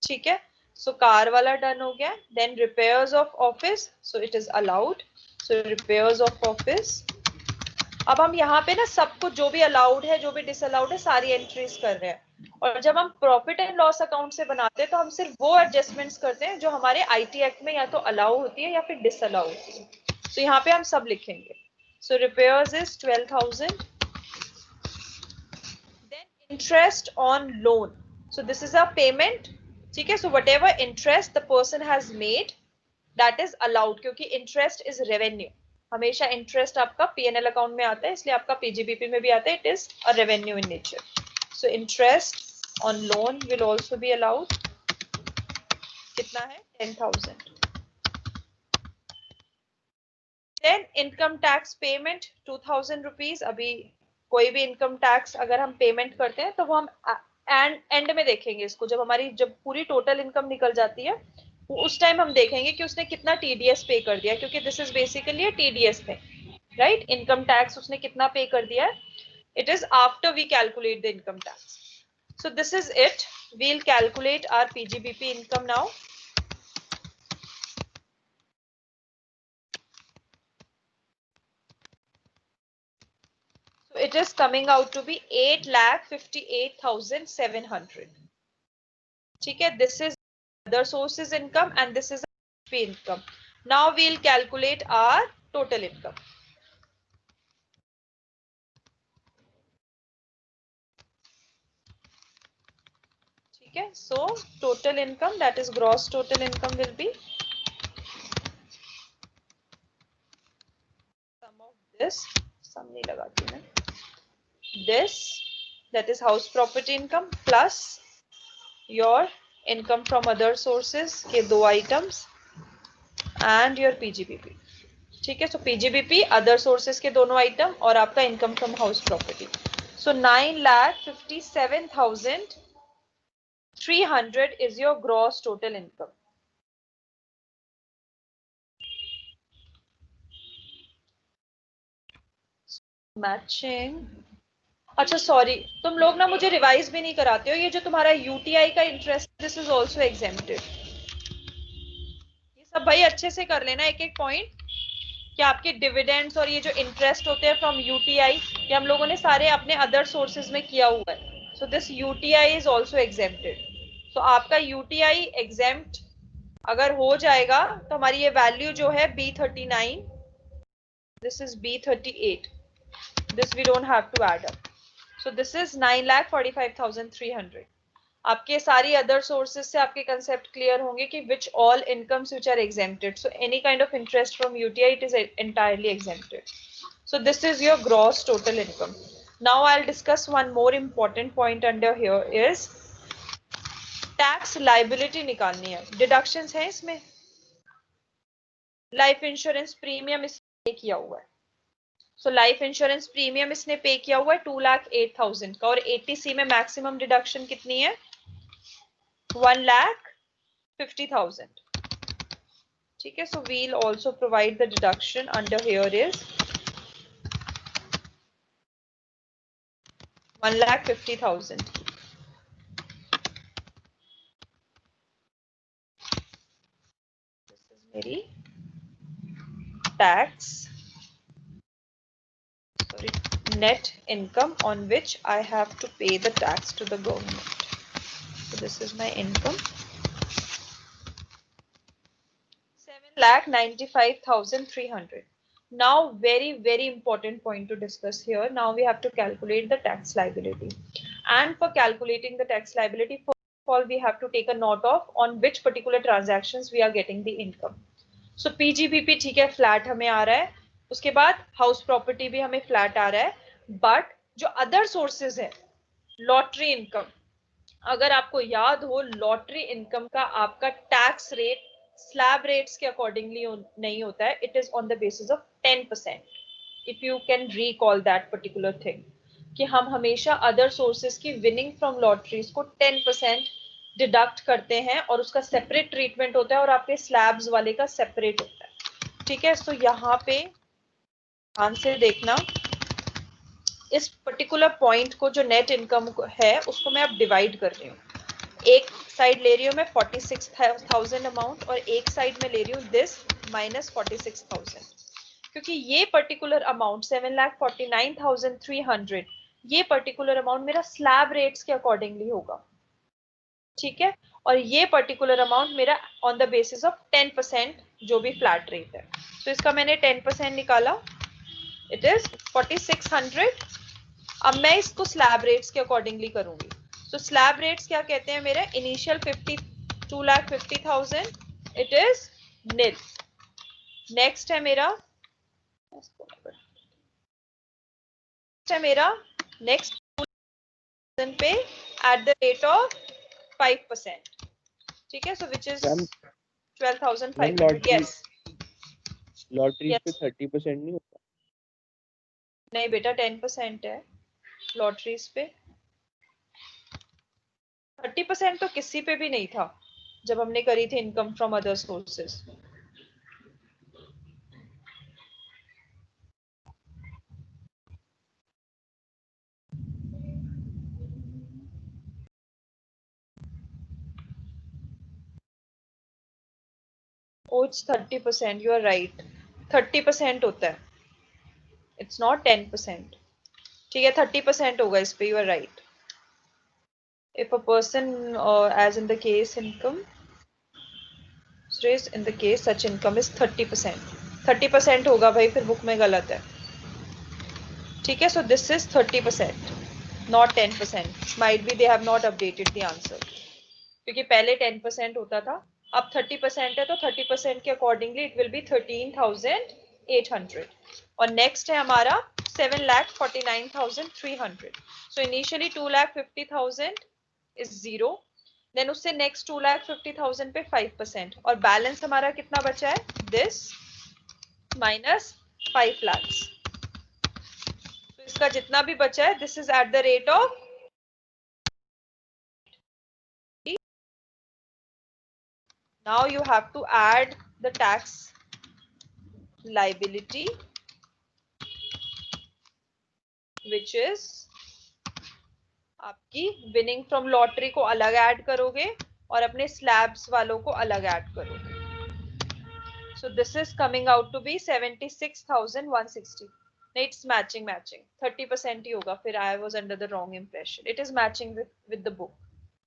ठीक है. सो कार वाला डन हो गया. Then repairs of office, so it is allowed. So repairs of office अब हम यहाँ पे ना सब कुछ जो भी अलाउड है जो भी डिसअलाउड है सारी एंट्रीज कर रहे हैं, और जब हम प्रॉफिट एंड लॉस अकाउंट से बनाते हैं तो हम सिर्फ वो एडजस्टमेंट्स करते हैं जो हमारे आईटी एक्ट में या तो अलाउ होती है या फिर डिसअलाउ होती है। तो यहाँ पे हम सब लिखेंगे। सो repairs is 12,000, then interest on loan, so this is a payment, ठीक है। So whatever interest the person has made that is allowed, क्योंकि interest is revenue, हमेशा interest आपका P&L अकाउंट में आता है, इसलिए आपका PGBP में भी आता है, it is a revenue in nature. So interest on loan will also be allowed, कितना है 10,000. Then income tax payment 2,000 rupees. अभी कोई भी इनकम टैक्स अगर हम पेमेंट करते हैं तो वो हम एंड में देखेंगे इसको, जब पूरी टोटल इनकम निकल जाती है उस टाइम हम देखेंगे कि उसने कितना टीडीएस पे कर दिया, क्योंकि this is basically TDS pay, right. Income tax उसने कितना पे कर दिया है, it is after we calculate the income tax. So this is it, we'll calculate our PGBP income now. So it is coming out to be 8,58,700. ठीक है, this is other sources income and this is fee income. Now we'll calculate our total income. ठीक है, so total income, that is gross total income, will be sum of this, sum नहीं लगाती मैं, this, that is house property income plus your income from other sources के दो items and your PGBP. ठीक है, सो PGBP other sources के दोनों item और आपका income from house property. So 9,57,300 is your gross total income. Matching. अच्छा sorry, तुम लोग ना मुझे रिवाइज भी नहीं कराते हो. ये जो तुम्हारा यूटीआई का interest, this is also exempted. ये सब भाई अच्छे से कर लेना एक एक पॉइंट, कि आपके डिविडेंड्स और ये जो इंटरेस्ट होते हैं फ्रॉम यूटीआई, ये हम लोगों ने सारे अपने अदर सोर्सेज में किया हुआ है. So this UTI is also exempted. So आपका यूटीआई एग्जेम्प्ट अगर हो जाएगा तो हमारी ये वैल्यू जो है B39, this is B38, this we don't have to add up. So this is 9,45,300. आपके सारी अदर सोर्सेज से आपके कंसेप्ट क्लियर होंगे कि which all incomes which are exempted. So any kind of interest from UTI it is entirely exempted. So this is your gross total income. Now I'll discuss one more important point under here is tax liability निकालनी है. Deductions है इसमें. Life insurance premium इसने पे किया हुआ है. So life insurance premium इसने पे किया हुआ है 2,08,000 का, और 80C में मैक्सिमम डिडक्शन कितनी है 1,50,000. ठीक है, so we'll also provide the deduction under here is 1,50,000. This is मेरी tax, sorry, net income on which I have to pay the tax to the government. So this is my income, 7,95,300. Now very important point to discuss here. Now we have to calculate the tax liability, and for calculating the tax liability, first of all we have to take a note of on which particular transactions we are getting the income. So PGBP ठीक है, flat हमें आ रहा है, उसके बाद house property भी हमें flat आ रहा है, बट जो अदर सोर्सेज है, लॉटरी इनकम, अगर आपको याद हो लॉटरी इनकम का आपका टैक्स रेट स्लैब रेट्स के अकॉर्डिंगली नहीं होता है, it is on the basis of 10%. If you can recall that particular thing, कि हम हमेशा अदर सोर्सेज की विनिंग फ्रॉम लॉटरीज को 10% डिडक्ट करते हैं और उसका सेपरेट ट्रीटमेंट होता है और आपके स्लैब्स वाले का सेपरेट होता है. ठीक है, सो यहाँ पे ध्यान से देखना, इस पर्टिकुलर पॉइंट को जो नेट इनकम है उसको मैं अब डिवाइड कर रही हूँ. एक साइड ले रही हूँ मैं 46,000 अमाउंट, और एक साइड में ले रही हूँ दिस -46,000. क्योंकि ये पर्टिकुलर अमाउंट 7,49,300 ये पर्टिकुलर अमाउंट मेरा स्लैब रेट्स के अकॉर्डिंगली होगा, ठीक है, और ये पर्टिकुलर अमाउंट मेरा ऑन द बेसिस ऑफ 10% जो भी फ्लैट रेट है। तो इसका मैंने 10% निकाला, इट इज 4600। अब मैं इसको स्लैब रेट्स के अकॉर्डिंगली करूंगी। तो स्लैब रेट्स क्या कहते हैं मेरे, initial 2,50,000 it is nil. Next है मेरा नेक्स्ट पे एट द रेट ऑफ 5%, ठीक है, so which is ma'am 12,500। Yes lotteries पे यस 30% नहीं होता? नहीं बेटा 10% है लॉटरीज पे, 30% तो किसी पे भी नहीं था जब हमने करी थी income from other sources. Oh, it's 30%. You are right. 30% होता है. It's not 10%. ठीक है 30% होगा इस पे. You are right. If a person, as in the case income, in the case such income is 30%. 30% होगा भाई, फिर बुक में गलत है. ठीक है, so this is 30%, not 10%. Might be they have not updated the answer. क्योंकि पहले 10% होता था, अब 30% है, तो 30% के अकॉर्डिंगली इट विल बी 13,800। और नेक्स्ट है हमारा 7,49,300। So initially 2,50,000 is zero, then उससे नेक्स्ट 2,50,000 पे 5%, और बैलेंस हमारा कितना बचा है, दिस माइनस 5 lakhs। तो इसका जितना भी बचा है this is at the rate of, now you have to add the tax liability which is आपकी विनिंग फ्रॉम लॉटरी को अलग ऐड करोगे और अपने स्लैब्स वालों को अलग ऐड करोगे। So this is coming out to be 76,160। नहीं, इट्स मैचिंग 30% ही होगा, फिर I was under the wrong impression. It is matching with the book,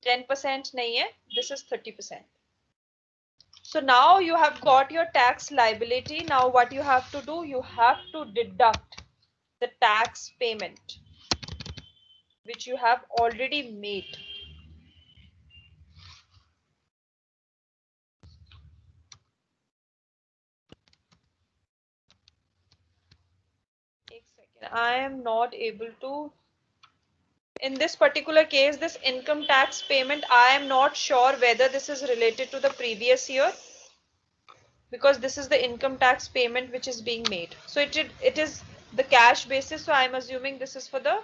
10% नहीं है, this is 30%। So now you have got your tax liability. Now what you have to do, you have to deduct the tax payment which you have already made. एक second, I am not able to, in this particular case, this income tax payment, I am not sure whether this is related to the previous year, because this is the income tax payment which is being made. So it is the cash basis, so I am assuming this is for the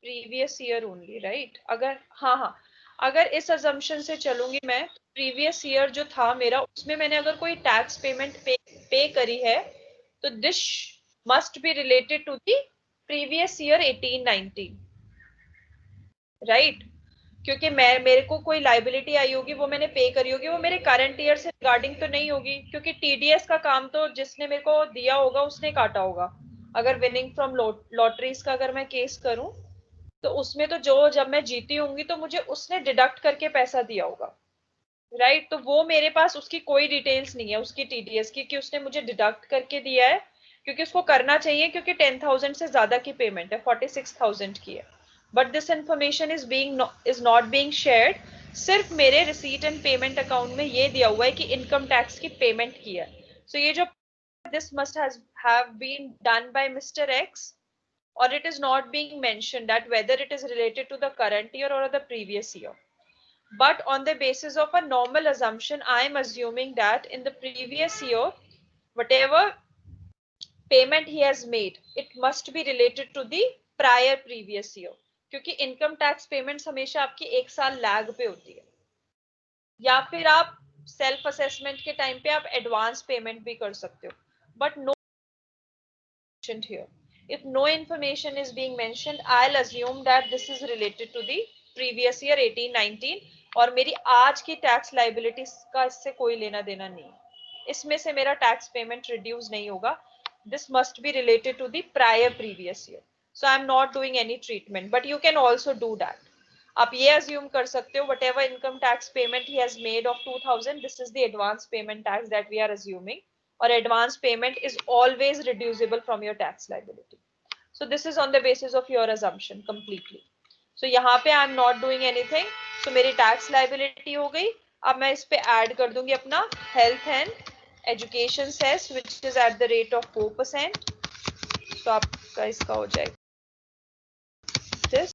previous year only, right? अगर हाँ, अगर इस assumption से चलूंगी मैं, previous year जो था मेरा, उसमें मैंने अगर कोई tax payment पे करी है, तो this must be related to the previous year 18-19, right? क्योंकि मेरे को कोई लाइबिलिटी आई होगी, वो मैंने पे करी होगी, वो मेरे करंट ईयर से रिगार्डिंग तो नहीं होगी, क्योंकि टीडीएस का काम तो जिसने मेरे को दिया होगा उसने काटा होगा। अगर विनिंग फ्रॉम लॉटरीज का अगर मैं केस करूं, तो उसमें तो जब मैं जीती होंगी तो मुझे उसने डिडक्ट करके पैसा दिया होगा, राइट? तो वो मेरे पास उसकी कोई डिटेल्स नहीं है, उसकी टीडीएस की, कि उसने मुझे डिडक्ट करके दिया है, क्योंकि उसको करना चाहिए, क्योंकि 10,000 से ज्यादा की पेमेंट है, 46,000 की है। But this information is not being shared. सिर्फ मेरे रिसीट एंड पेमेंट अकाउंट में ये दिया हुआ है कि इनकम टैक्स की पेमेंट की है। सो ये जो this must have been done by Mister X, or it is not being mentioned that whether it is related to the current year or the previous year. But on the basis of a normal assumption, I am assuming that in the previous year, whatever payment he has made, it must be related to the prior previous year. क्योंकि income tax payments हमेशा आपकी एक साल lag पे होती है, या फिर आप सेल्फ असेसमेंट के टाइम पे आप एडवांस पेमेंट भी कर सकते हो, but no here. If no information is being mentioned, I'll assume that this is related to the previous year 18-19, और मेरी आज की टैक्स लाइबिलिटीज का इससे कोई लेना देना नहीं, इसमें से मेरा टैक्स पेमेंट रिड्यूस नहीं होगा. This must be related to the prior previous year. So I'm not doing any treatment, but you can also do that. आप ये assume कर सकते हो whatever income tax payment he has made of 2000, this is the advance payment tax that we are assuming, or advance payment is always reducible from your tax liability. So this is on the basis of your assumption completely. So यहाँ पे I am not doing anything. So मेरी tax liability हो गई. अब मैं इस पे add कर दूंगी अपना health and education cess which is at the rate of 4%. So आपका इसका हो जाएगा this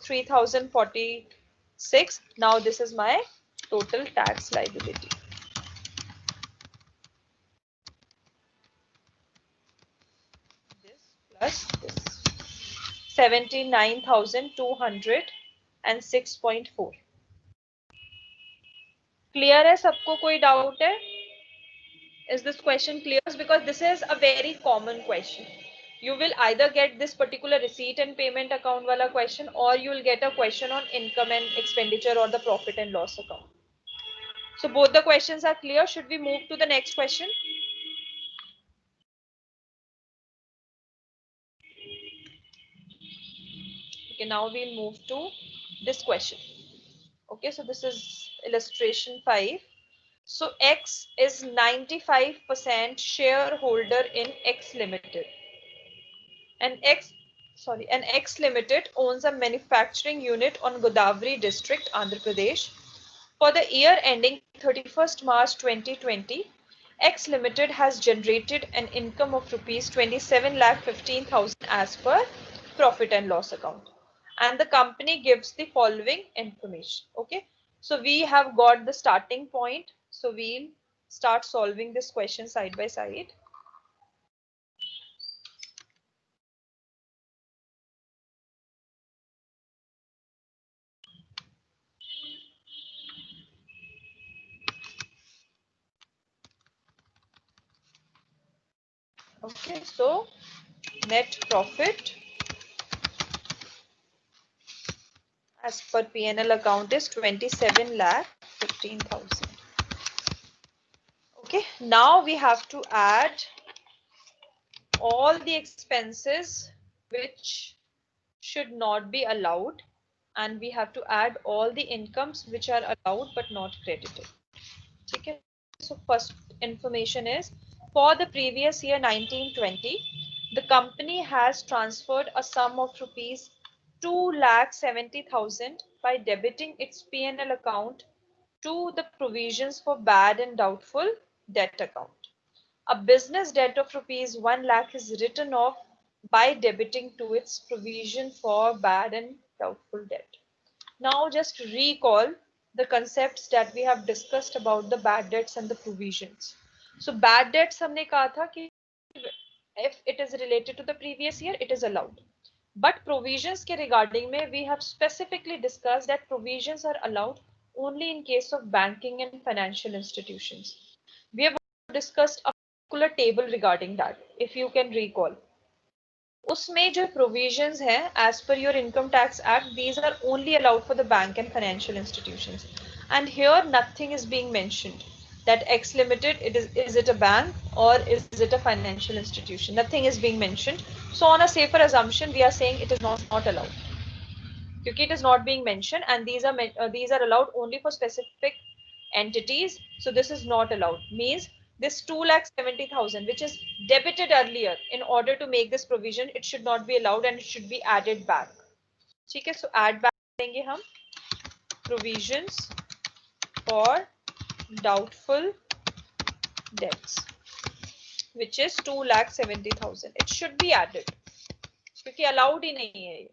3046. Now this is my total tax liability. This plus this 79,206.4. Clear है सबको? कोई doubt है? Is this question clear? Because this is a very common question. You will either get this particular receipt and payment account wala question, or you will get a question on income and expenditure or the profit and loss account. So both the questions are clear. Should we move to the next question? Okay, now we'll move to this question. Okay, so this is illustration 5. So X is 95% shareholder in X Limited. And X Limited owns a manufacturing unit on Godavari district, Andhra Pradesh. For the year ending 31st March 2020, X Limited has generated an income of rupees 27,15,000 as per profit and loss account. And the company gives the following information. Okay, so we have got the starting point. So we'll start solving this question side by side. Okay, so net profit as per P&L account is 27,15,000. Okay, now we have to add all the expenses which should not be allowed, and we have to add all the incomes which are allowed but not credited. Okay, so first information is for the previous year 1920, the company has transferred a sum of rupees 2,70,000 by debiting its P&L account to the provisions for bad and doubtful debt account. A business debt of rupees 1 lakh is written off by debiting to its provision for bad and doubtful debt. Now just recall the concepts that we have discussed about the bad debts and the provisions. So bad debts हमने कहा था कि if it is related to the previous year, it is allowed. But provisions के regarding में we have specifically discussed that provisions are allowed only in case of banking and financial institutions. We have discussed a particular table regarding that, if you can recall. उसमें जो provisions हैं as per your income tax act, these are only allowed for the bank and financial institutions. And here nothing is being mentioned that X Limited, is it a bank or is it a financial institution? Nothing is being mentioned. So on a safer assumption, we are saying it is not allowed. Because it is not being mentioned, and these are allowed only for specific entities. So this is not allowed. Means this 2,70,000 which is debited earlier, in order to make this provision, it should not be allowed and it should be added back. ठीक है, so add back करेंगे हम provisions for doubtful debts, which is 2,70,000. It should be added क्योंकि allowed ही नहीं है ये.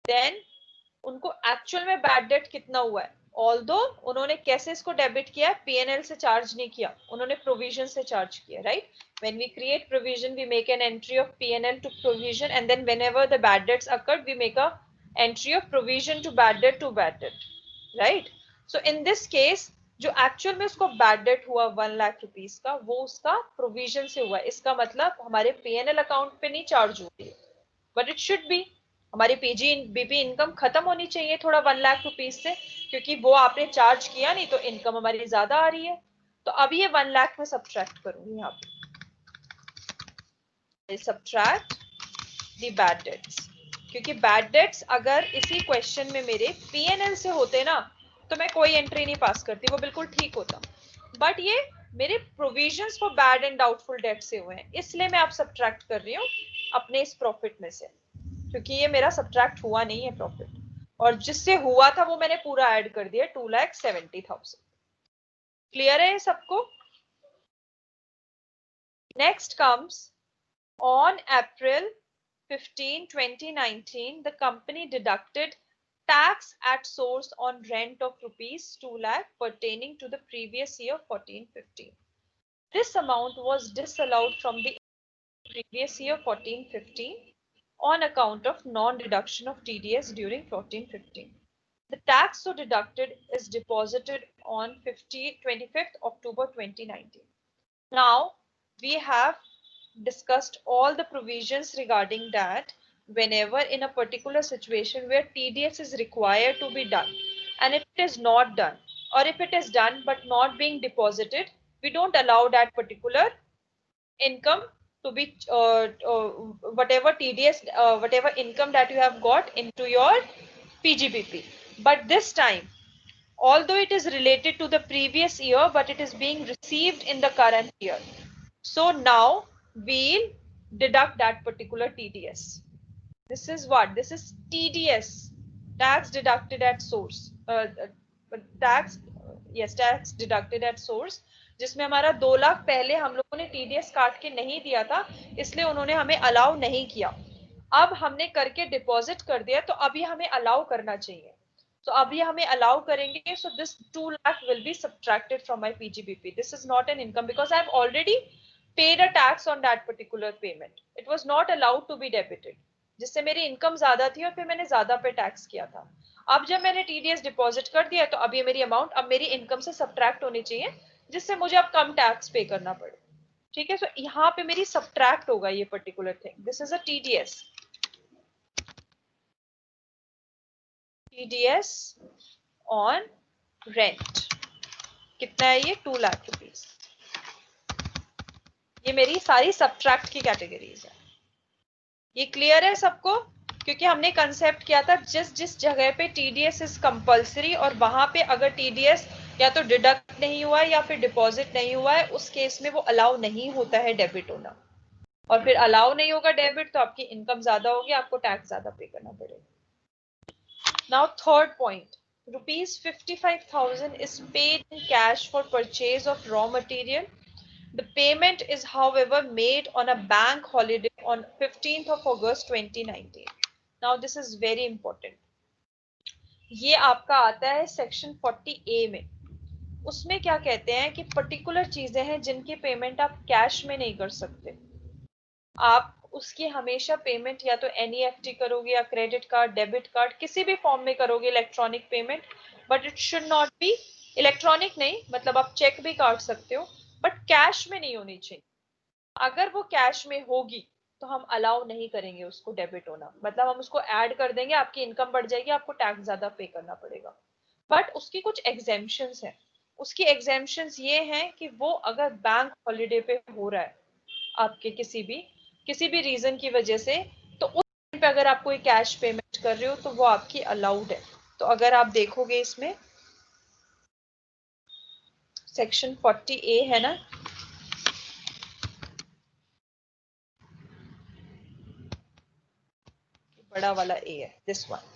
Then उनको actual में बैड डेट कितना हुआ है, ऑल्दो उन्होंने कैसे इसको डेबिट किया, पीएनएल से चार्ज नहीं किया, उन्होंने प्रोविजन से चार्ज किया, right. When we create provision, we make an entry of PNL to provision, and then whenever the bad debts occurred, we make a entry of provision to bad debt, right. So in this case जो actual में उसको bad debt हुआ 1 lakh rupees का, वो उसका provision से हुआ. इसका मतलब हमारे पीएनएल अकाउंट पे नहीं चार्ज हुई है, बट इट शुड बी. हमारी बीपी इनकम खत्म होनी चाहिए थोड़ा 1 लाख रुपीस से, क्योंकि वो आपने चार्ज किया नहीं तो इनकम हमारी ज्यादा आ रही है. तो अब ये 1 लाख में सब्ट्रैक्ट करूंगी यहाँ पे, सब्ट्रैक्ट दी बैड डेट्स, क्योंकि बैड डेट्स अगर इसी क्वेश्चन में मेरे पीएनएल से होते ना तो मैं कोई एंट्री नहीं पास करती, वो बिल्कुल ठीक होता, बट ये मेरे provisions for bad and doubtful debt से हुए हैं, इसलिए मैं आप सब्ट्रैक्ट कर रही हूँ अपने इस प्रॉफिट में से, क्योंकि ये मेरा सब्ट्रैक्ट हुआ नहीं है प्रॉफिट, और जिससे हुआ था वो मैंने पूरा ऐड कर दिया 2,70,000। क्लियर है सबको? Next comes on April 15, 2019, the company deducted tax at source on rent of rupees 2 lakh pertaining to the previous year 14-15. This amount was disallowed from the previous year 14-15 on account of non-deduction of TDS during 14-15. The tax so deducted is deposited on 25th October 2019. Now we have discussed all the provisions regarding that whenever in a particular situation where TDS is required to be done and if it is not done, or if it is done but not being deposited, we don't allow that particular income to be whatever TDS, whatever income that you have got into your PGBP. But this time, although it is related to the previous year, but it is being received in the current year. So now we'll deduct that particular TDS. This is what? This is TDS, tax deducted at source. Tax, yes, tax deducted at source, जिसमें हमारा 2 लाख पहले हम लोगों ने TDS काट के नहीं दिया था, इसलिए उन्होंने हमें अलाउ नहीं किया। अब हमने करके डिपॉजिट कर दिया, तो अभी हमें अलाउ करना चाहिए, तो अभी हमें अलाउ करेंगे। So this 2 lakh will be subtracted from my PGBP. This is not an income because I have already paid a tax on that particular payment. It was not allowed to be debited, जिससे मेरी income ज्यादा थी और फिर मैंने ज्यादा पे tax किया था। अब जब मैंने टीडीएस डिपॉजिट कर दिया तो अब ये मेरी अमाउंट अब मेरी इनकम से सब्ट्रैक्ट होनी चाहिए, जिससे मुझे अब कम टैक्स पे करना पड़े। ठीक है, सो यहाँ पे मेरी सब्ट्रैक्ट होगा ये particular thing. This is a TDS, TDS on rent कितना है ये? 2 लाख रुपीज। ये मेरी सारी सब्ट्रैक्ट की कैटेगरीज है। ये क्लियर है सबको? क्योंकि हमने कंसेप्ट किया था जिस जिस जगह पे टीडीएस इज कंपलसरी और वहां पे अगर टीडीएस या तो डिडक्ट नहीं हुआ है या फिर डिपॉजिट नहीं हुआ है, उस केस में वो अलाउ नहीं होता है डेबिट होना, और फिर अलाउ नहीं होगा डेबिट तो आपकी इनकम ज्यादा होगी, आपको टैक्स ज्यादा पे करना पड़ेगा। Now third point, rupees 55,000 is paid in cash for purchase of raw material. The payment is, however, made on a bank holiday on 15th of August 2019. Now, this is very important. ये आपका आता है section 40A में। उसमें क्या कहते हैं कि पर्टिकुलर चीजें हैं जिनकी पेमेंट आप कैश में नहीं कर सकते, आप उसकी हमेशा पेमेंट या तो एनईएफटी करोगे या क्रेडिट कार्ड, डेबिट कार्ड, किसी भी फॉर्म में करोगे electronic payment, but it should not be electronic नहीं, मतलब आप चेक भी काट सकते हो, बट कैश में नहीं होनी चाहिए। अगर वो कैश में होगी तो हम अलाउ नहीं करेंगे उसको डेबिट होना, मतलब हम उसको ऐड कर देंगे, आपकी इनकम बढ़ जाएगी, आपको टैक्स ज्यादा पे करना पड़ेगा। बट उसकी कुछ एग्जेम्पशंस हैं। उसकी एग्जेम्पशंस ये हैं कि वो अगर बैंक हॉलीडे पे हो रहा है आपके किसी भी रीजन की वजह से, तो उस टाइम पे अगर आप कोई कैश पेमेंट कर रहे हो तो वो आपकी अलाउड है। तो अगर आप देखोगे इसमें सेक्शन 40A है ना, बड़ा वाला ए है, दिस वन।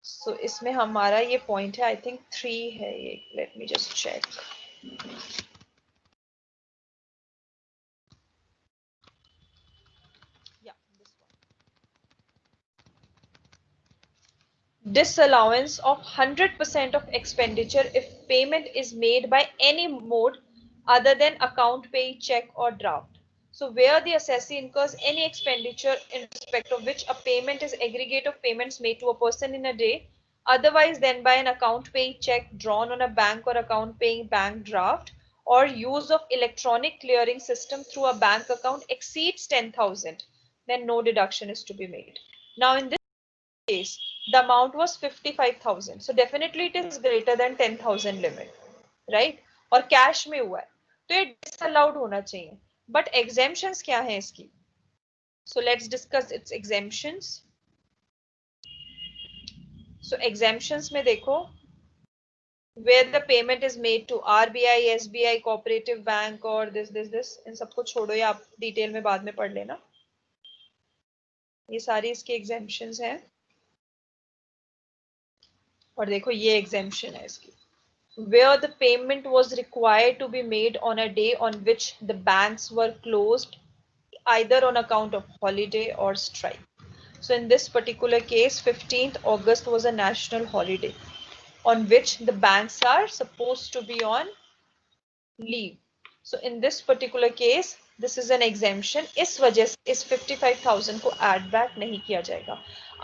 सो इसमें हमारा ये पॉइंट है, आई थिंक 3 है ये, let me just check. Disallowance of 100% of expenditure if payment is made by any mode other than account pay, check or draft. So where the assessee incurs any expenditure in respect of which a payment is aggregate of payments made to a person in a day, otherwise than by an account pay check drawn on a bank or account paying bank draft, or use of electronic clearing system through a bank account exceeds 10,000, then no deduction is to be made. Now in this case, the amount was 55,000. So definitely it is greater than 10,000 limit, right? और cash में हुआ है तो ये disallowed होना चाहिए. But exemptions क्या है इसकी? So let's discuss it's exemptions. So exemptions में देखो, where the payment is made to RBI, SBI, cooperative bank और this, इन सबको छोड़ो, या आप डिटेल में बाद में पढ़ लेना. ये सारी इसकी एग्जेम्पशंस हैं. और देखो ये एग्जेम्पशन है इसकी, where the payment was required to be made on a day on which the banks were closed either on account of holiday or strike. So in this particular case, 15th August was a national holiday on which the banks are supposed to be on leave. So in this particular case, this is an exemption. इस वजह से इस 55,000 को add back नहीं किया जाएगा.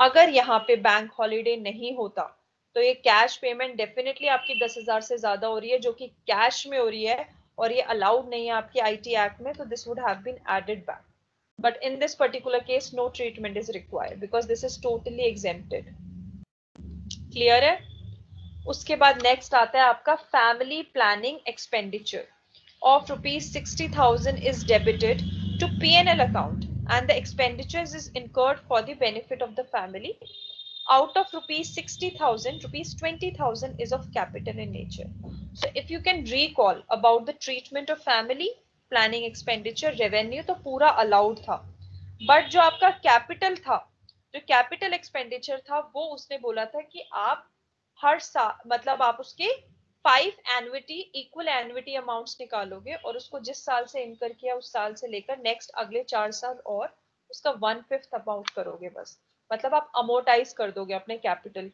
अगर यहाँ पे बैंक हॉलीडे नहीं होता तो ये कैश पेमेंट डेफिनेटली आपकी 10,000 से ज्यादा हो रही है, जो कि कैश में हो रही है और ये अलाउड नहीं है आपकी आईटी एक्ट में, तो this would have been added back. But in this particular case, no treatment is required because this is totally exempted. Clear है? उसके बाद नेक्स्ट आता है आपका family planning expenditure of rupees 60,000 is debited to P&L account and the expenditures is incurred for the benefit of the family. Out of rupees 60,000, rupees 20,000 is of capital in nature. So if you can recall about the treatment of family planning expenditure, revenue तो पूरा allowed था, but जो आपका capital था, जो capital expenditure था, वो उसने बोला था कि आप हर साल, मतलब आप उसके 5 एनुइटी इक्वल एनुइटी अमाउंट्स निकालोगे और उसको जिस साल से इनकर किया उस साल से लेकर नेक्स्ट अगले 4 साल और उसका 1/5 अमाउंट करोगे बस. मतलब आप अमोर्टाइज कर दोगे अपने कैपिटल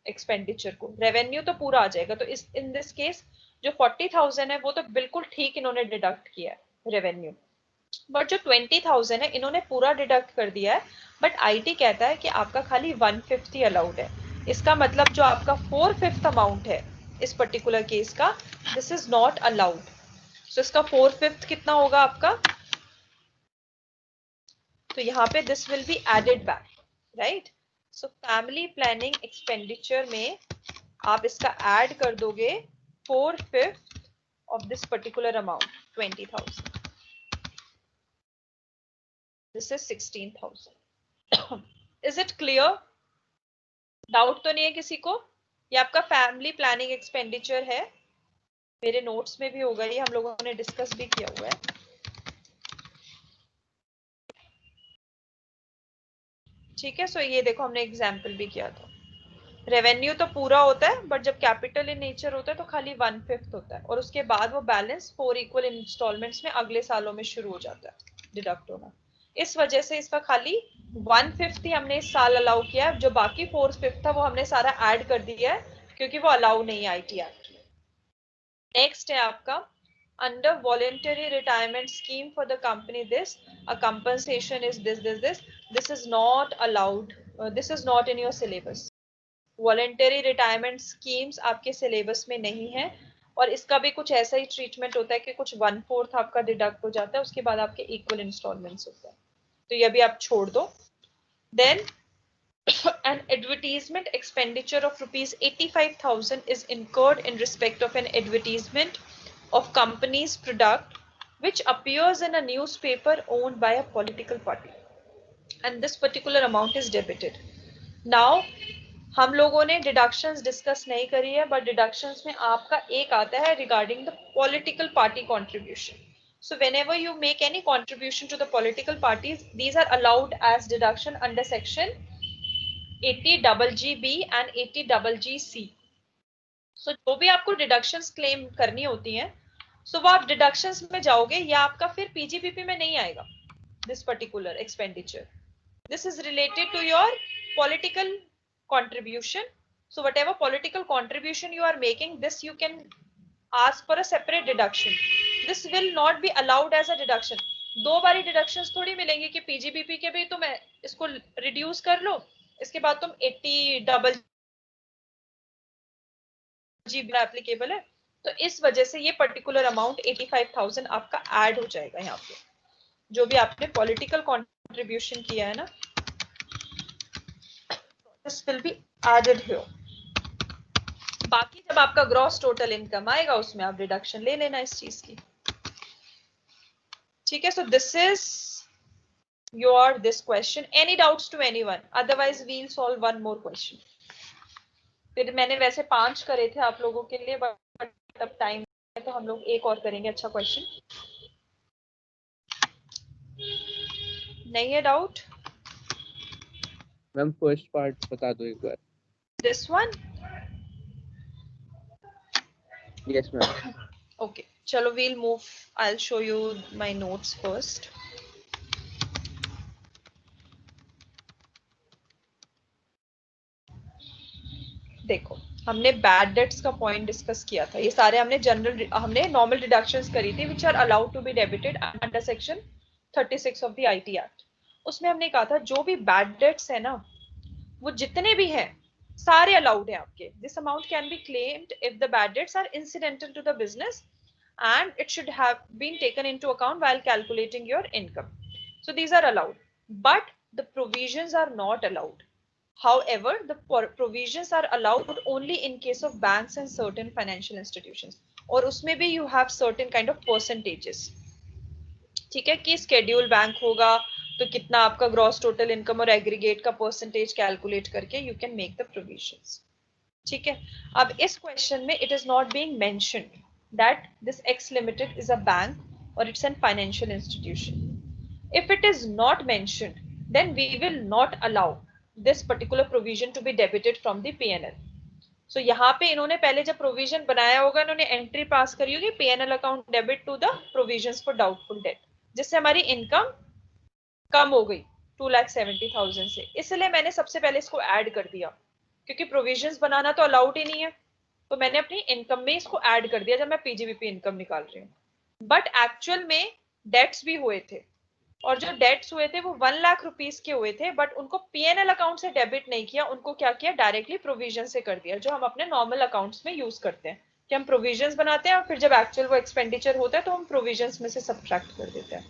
एक्सपेंडिचर को, रेवेन्यू तो पूरा आ जाएगा. तो इस इन दिस केस जो 40,000 है वो तो बिल्कुल ठीक इन्होंने डिडक्ट किया है रेवेन्यू, बट जो 20,000 है इन्होंने पूरा डिडक्ट कर दिया है. बट आईटी कहता है कि आपका खाली 1/5 ही अलाउड है. इसका मतलब जो आपका 4/5 अमाउंट है इस पर्टिकुलर केस का, this is not allowed. So इसका 4/5 कितना होगा आपका, तो यहाँ पे this will be added back, right. So family planning expenditure में आप इसका ऐड कर दोगे 4/5 of this particular amount 20,000. This is 16,000. Is it clear? Doubt तो नहीं है किसी को? ये आपका फैमिली प्लानिंग एक्सपेंडिचर है, मेरे नोट्स में भी होगा, ये हम लोगों ने डिस्कस भी किया हुआ है. ठीक है. सो ये देखो हमने एग्जाम्पल भी किया था. रेवेन्यू तो पूरा होता है बट जब कैपिटल इन नेचर होता है तो खाली 1/5 होता है और उसके बाद वो बैलेंस 4 इक्वल इंस्टॉलमेंट्स में अगले सालों में शुरू हो जाता है डिडक्ट होना. इस वजह से इसका खाली 1/5 ही हमने इस साल अलाउ किया, जो बाकी 4/5 था वो हमने सारा ऐड कर दिया है क्योंकि वो अलाउ नहीं है आईटी एक्ट में. नेक्स्ट है आपका under voluntary retirement scheme for the company this a compensation is this is not allowed, this is not in your syllabus. Voluntary retirement schemes आपके सिलेबस में नहीं है और इसका भी कुछ ऐसा ही ट्रीटमेंट होता है कि कुछ 1/4 आपका डिडक्ट हो जाता है, उसके बाद आपके इक्वल इंस्टॉलमेंट्स होते हैं, तो ये भी आप छोड़ दो. Then an advertisement expenditure of rupees 85,000 is incurred in respect of an advertisement of company's product which appears in a newspaper owned by a political party and this particular amount is debited. Now हम लोगों ने deductions discuss नहीं करी है but deductions में आपका एक आता है regarding the political party contribution. So whenever you make any contribution to the political parties, these are allowed as deduction under section 80GGB and 80GGC. So जो भी आपको डिडक्शंस क्लेम करनी होती हैं, so वो आप डिडक्शंस में जाओगे या आपका फिर पीजीबीपी में नहीं आएगा. This particular expenditure, this is related to your political contribution. So whatever political contribution you are making, this you can ask for a separate deduction. This will not be allowed as a deduction. दो बारी deductions थोड़ी मिलेंगी कि PGBP के भी तुम इसको reduce कर लो, इसके बाद तुम 80GGB एप्लीकेबल है, तो इस वजह से ये पर्टिकुलर अमाउंट 85,000 आपका ऐड हो जाएगा यहाँ पे, जो भी आपने पॉलिटिकल कंट्रीब्यूशन किया है ना, this will be added here. बाकी जब आपका ग्रॉस टोटल इनकम आएगा उसमें आप डिडक्शन ले लेना इस चीज की, ठीक है। So this is your this question. Any doubts to anyone? Otherwise we'll solve one more question. फिर मैंने वैसे 5 करे थे आप लोगों के लिए, बट अब टाइम है तो हम लोग एक और करेंगे. अच्छा क्वेश्चन नहीं है? डाउट? मैम फर्स्ट पार्ट बता दो एक बार. This one? Yes ma'am. Okay, chalo, we'll move. I'll show you my notes first. देखो, हमने बैड डेट्स का पॉइंट डिस्कस किया था. ये सारे हमने नॉर्मल डिडक्शंस करी थी which are allowed to be debited under section 36 of the IT act. उसमें हमने कहा था जो भी बैड डेट्स है ना, वो जितने भी हैं सारे अलाउड है आपके. This amount can be claimed if the bad debts are incidental to the business and it should have been taken into account while calculating your income. So these are allowed, but the provisions are not allowed. However, the provisions are allowed only in case of banks and certain financial institutions. और उसमें भी you have certain kind of percentages. ठीक है, कि schedule bank होगा तो कितना आपका gross total income और aggregate का percentage calculate करके you can make the provisions. ठीक है. अब इस क्वेश्चन में it is not being mentioned that this X Limited is a bank or it's a financial institution. If it is not mentioned, then we will not allow this particular provision to be debited from the P&L. So यहाँ पे इन्होंने पहले जब provision बनाया होगा, इन्होंने entry पास करी होगी P&L account debit to the provisions for doubtful debt, जिससे हमारी इनकम कम हो गई 2,70,000 से. इसलिए मैंने सबसे पहले इसको ऐड कर दिया, क्योंकि प्रोविजंस बनाना तो अलाउड ही नहीं है, तो मैंने अपनी इनकम में इसको ऐड कर दिया जब मैं पीजीबीपी इनकम निकाल रही हूँ. बट एक्चुअल में डेट्स भी हुए थे, और जो डेट्स हुए थे वो 1 लाख रुपीस के हुए थे, बट उनको पीएनएल अकाउंट से डेबिट नहीं किया, उनको क्या किया, डायरेक्टली प्रोविजन से कर दिया, जो हम अपने नॉर्मल अकाउंट्स में यूज करते हैं, कि हम प्रोविजंस बनाते हैं और फिर जब एक्चुअल वो एक्सपेंडिचर होता है तो हम प्रोविजंस में से सब्ट्रैक्ट कर देते हैं.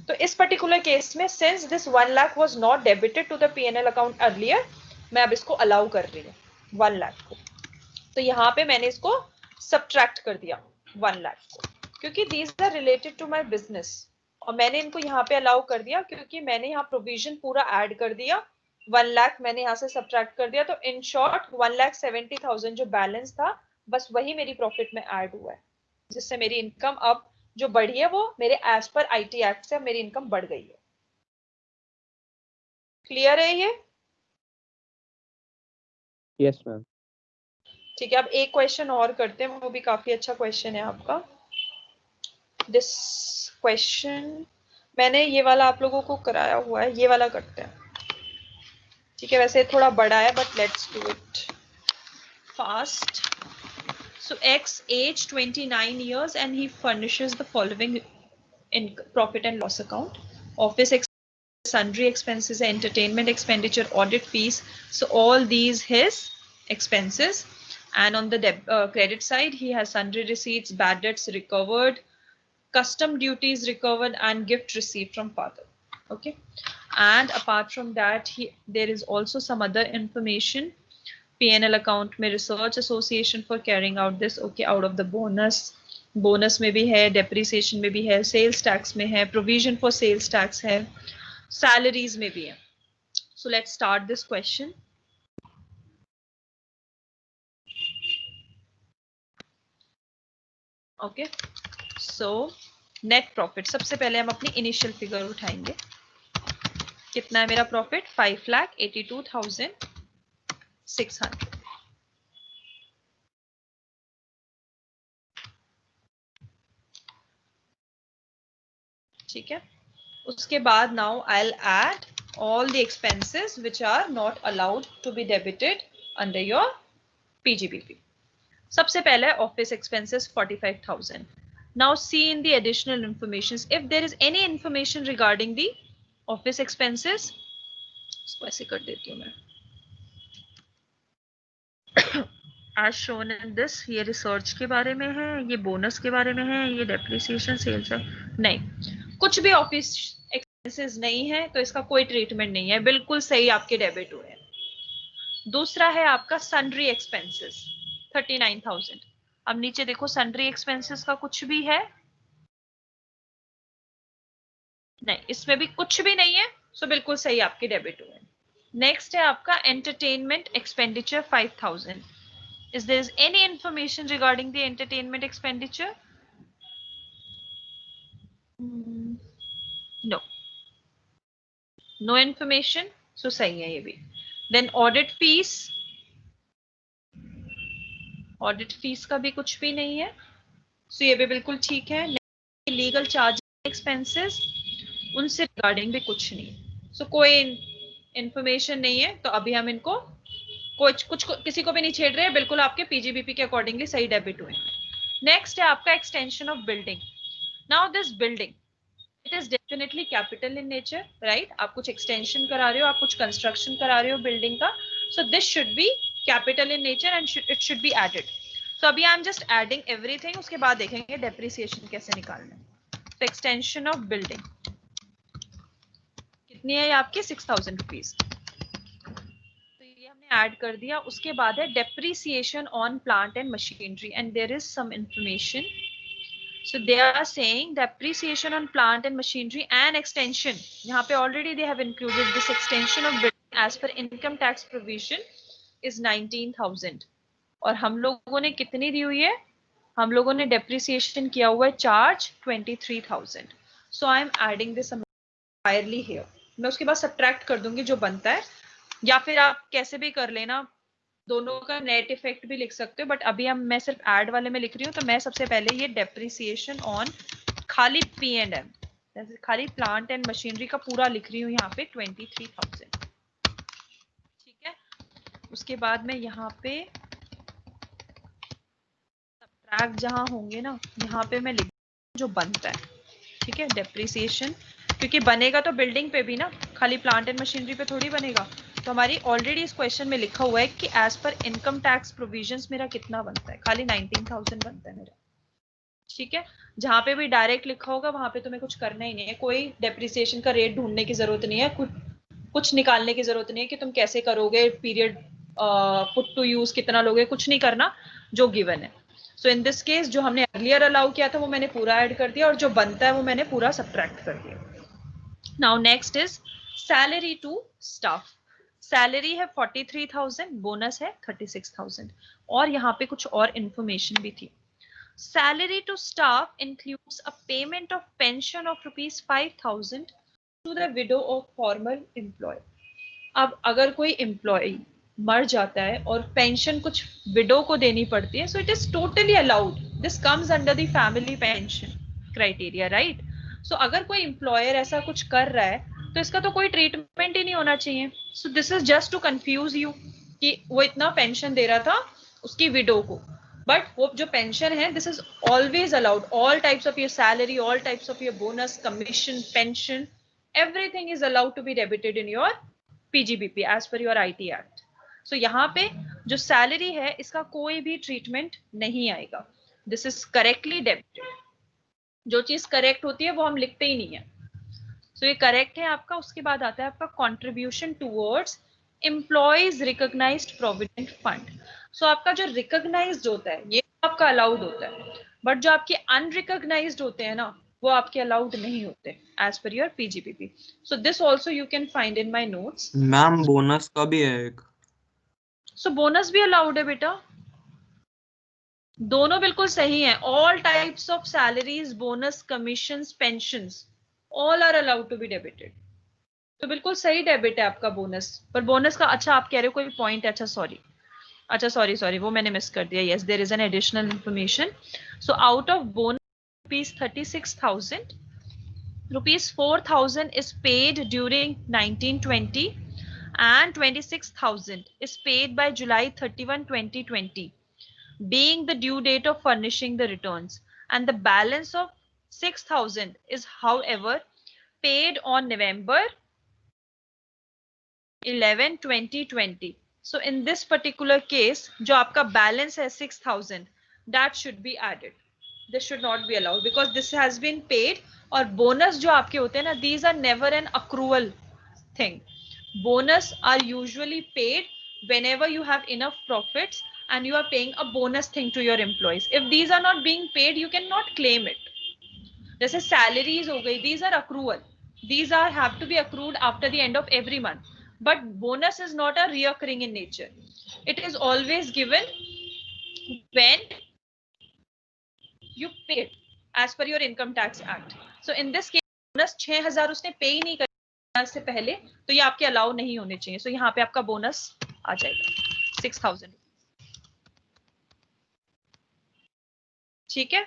तो इस पर्टिकुलर केस में since this 1 lakh was not debited to the PNL account earlier, मैं अब इसको अलाउ कर रही हूँ 1 लाख को. तो यहाँ पे मैंने इसको सब्ट्रैक्ट कर दिया 1 लाख को, क्योंकि these are related to my business, और मैंने इनको यहाँ पे अलाउ कर दिया क्योंकि मैंने यहाँ प्रोविजन पूरा ऐड कर दिया. 1 लाख मैंने यहाँ से सब्ट्रैक्ट कर दिया, तो इन शॉर्ट 1,70,000 जो बैलेंस था बस वही मेरी प्रॉफिट में ऐड हुआ है, जिससे मेरी इनकम अब जो बढ़ी है वो मेरे एज पर आईटी एक्ट से मेरी इनकम बढ़ गई है. क्लियर है ये? Yes ma'am. ठीक है, अब एक क्वेश्चन और करते हैं, वो भी काफी अच्छा क्वेश्चन है आपका. दिस क्वेश्चन मैंने ये वाला आप लोगों को कराया हुआ है, ये वाला करते हैं. ठीक है, वैसे थोड़ा बड़ा है but let's do it fast. So X age 29 years and he furnishes the following in profit and loss account: office sundry expenses, entertainment expenditure, audit fees. So all these his expenses, and on the credit side he has sundry receipts, bad debts recovered, custom duties recovered, and gift received from father. Okay, and apart from that there is also some other information. P&L account में research association for carrying out this. Okay, out of the bonus में भी है, depreciation में भी है, sales tax में है, provision for sales tax है, salaries में भी है. So let's start this question. Okay, so net profit, सबसे पहले हम अपनी initial figure उठाएंगे. कितना है मेरा प्रॉफिट? 5,82,600. ठीक है, उसके बाद now I'll add all the expenses which are not allowed to be debited under your PGBP. सबसे पहले office expenses 45,000. Now see in the additional information if there is any information regarding the office expenses. इसको ऐसे कर देती हूँ मैं. As shown in this, ये research के बारे में है, ये बोनस के बारे में है, ये डेप्रिसिएशन सेल्स है. नहीं, कुछ भी ऑफिस एक्सपेंसेस नहीं है तो इसका कोई ट्रीटमेंट नहीं है, बिल्कुल सही आपके डेबिट हुए हैं. दूसरा है आपका सन्ड्री एक्सपेंसेस. 39,000। अब नीचे देखो सन्ड्री एक्सपेंसेस का कुछ भी है नहीं, इसमें भी कुछ भी नहीं है, सो बिल्कुल सही आपके डेबिट हुए। नेक्स्ट है आपका entertainment expenditure 5,000। Is there any information regarding the entertainment expenditure? No. No information. So सही है ये भी. Then audit fees. Audit fees का भी कुछ भी नहीं है. So ये भी बिल्कुल ठीक है. Legal charges expenses उनसे रिगार्डिंग भी कुछ नहीं. So कोई इंफॉर्मेशन नहीं है, तो अभी हम इनको कुछ किसी को भी नहीं छेड़ रहे हैं, बिल्कुल आपके पीजीबीपी के अकॉर्डिंगली सही डेबिट हुए. नेक्स्ट है आपका extension of building. Now this building it is definitely capital in nature, right. आप कुछ एक्सटेंशन करा रहे हो, आप कुछ कंस्ट्रक्शन करा रहे हो बिल्डिंग का, so this should be capital in nature and it should be added. So अभी I am just adding everything, उसके बाद देखेंगे डेप्रिसिएशन कैसे निकालना है. तो एक्सटेंशन ऑफ बिल्डिंग कितनी है आपकी 6,000 रुपीज, तो ये हमने ऐड कर दिया. उसके बाद है depreciation on plant and machinery and there is some information. So they are saying the appreciation on plant and machinery and extension. यहाँ पे already they have included this extension of building as per income tax provision is 19,000. और हम लोगों ने कितनी दी हुई है? हम लोगों ने depreciation किया हुआ है charge 23,000. So I am adding this entirely here. मैं उसके बाद subtract कर दूंगी जो बनता है, या फिर आप कैसे भी कर लेना, दोनों का नेट इफेक्ट भी लिख सकते हो, बट अभी मैं सिर्फ ऐड वाले में लिख रही हूँ. तो मैं सबसे पहले ये डेप्रिसिएशन ऑन खाली P&M, खाली प्लांट एंड मशीनरी का पूरा लिख रही हूँ यहाँ पे 23,000. ठीक है. उसके बाद मैं यहाँ पे सब्ट्रैक्ट जहाँ होंगे ना, यहाँ पे मैं लिख जो बनता है. ठीक है. डेप्रिसिएशन क्योंकि बनेगा तो बिल्डिंग पे भी ना, खाली प्लांट एंड मशीनरी पे थोड़ी बनेगा. तो हमारी ऑलरेडी इस क्वेश्चन में लिखा हुआ है कि as per income tax provisions मेरा कितना बनता है, खाली 19,000 बनता है मेरा. ठीक है. जहां पे भी डायरेक्ट लिखा होगा वहां पे तुम्हें कुछ करना ही नहीं है, कोई डेप्रिसिएशन का रेट ढूंढने की जरूरत नहीं है, कुछ निकालने की जरूरत नहीं है कि तुम कैसे करोगे, पीरियड पुट टू यूज कितना लोगे, कुछ नहीं करना, जो गिवन है. सो इन दिस केस जो हमने अर्लियर अलाउ किया था वो मैंने पूरा ऐड कर दिया, और जो बनता है वो मैंने पूरा सब्ट्रैक्ट कर दिया. Now next is salary to staff. Salary है 43,000, बोनस है 36,000, और यहाँ पे कुछ और इंफॉर्मेशन भी थी. Salary to staff includes a payment of pension of ₹5,000 to the widow of former employee. अब अगर कोई एम्प्लॉय मर जाता है और पेंशन कुछ विडो को देनी पड़ती है, so it is totally allowed. This comes under the family pension criteria, right. So अगर कोई एम्प्लॉयर ऐसा कुछ कर रहा है तो इसका तो कोई ट्रीटमेंट ही नहीं होना चाहिए. So this is just to confuse you कि वो इतना पेंशन दे रहा था उसकी विडो को, बट वो जो पेंशन है this is always allowed. All types of your salary, all types of your bonus, commission, pension, everything is allowed to be debited in your PGBP as per your IT act. So यहाँ पे जो salary है इसका कोई भी treatment नहीं आएगा. This is correctly debited. जो चीज करेक्ट होती है वो हम लिखते ही नहीं है. सो ये करेक्ट है आपका. उसके बाद आता है आपका contribution towards employees recognised provident fund. So आपका जो रिकॉग्नाइज्ड होता है ये आपका अलाउड होता है, बट जो आपके अनरिकॉग्नाइज्ड होते हैं ना वो आपके अलाउड नहीं होते as per your PGBP. So this also you can find in my notes. Ma'am bonus का भी है एक. सो बोनस भी अलाउड है बेटा, दोनों बिल्कुल सही है. All types of salaries, bonus, commissions, pensions all are allowed to be debited. तो बिल्कुल सही डेबिट है आपका बोनस. पर बोनस का अच्छा आप कह रहे हो कोई पॉइंट. अच्छा सॉरी वो मैंने मिस कर दिया. Yes, there is an additional information. So out of bonus ₹36,000, ₹4,000 is paid during 1920 and 26,000 is paid by July 31, 2020, being the due date of furnishing the returns, and the balance of 6,000 is however paid on November 11, 2020. So in this particular case जो आपका balance है 6,000, that should be added. This should not be allowed because this has been paid. और bonus जो आपके होते हैं ना, these are never an accrual thing. Bonus are usually paid whenever you have enough profits and you are paying a bonus thing to your employees. If these are not being paid, you cannot claim it. जैसे salaries हो गई, these are accrual. These are have to be accrued after the end of every month. But bonus is not a reoccurring in nature. It is always given when you pay it as per your income tax act. So in this case bonus 6000 उसने पे ही नहीं करना से पहले, तो ये आपके allow नहीं होने चाहिए. So यहाँ पे आपका बोनस आ जाएगा 6000. ठीक है,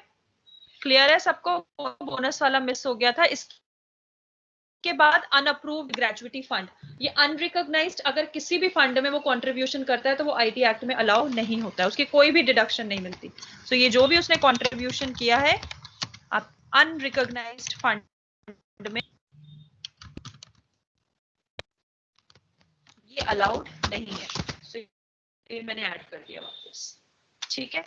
क्लियर है सबको? बोनस वाला मिस हो गया था. इसके बाद अनअप्रूव्ड ग्रेजुएटी फंड, ये अनरिकॉग्नाइज्ड अगर किसी भी फंड में वो कंट्रीब्यूशन करता है तो वो आईटी एक्ट में अलाउ नहीं होता है, उसकी कोई भी डिडक्शन नहीं मिलती. सो ये जो भी उसने कंट्रीब्यूशन किया है आप अनरिकॉग्नाइज्ड फंड में, ये अलाउड नहीं है. सो ये मैंने ऐड कर दिया वापस. ठीक है,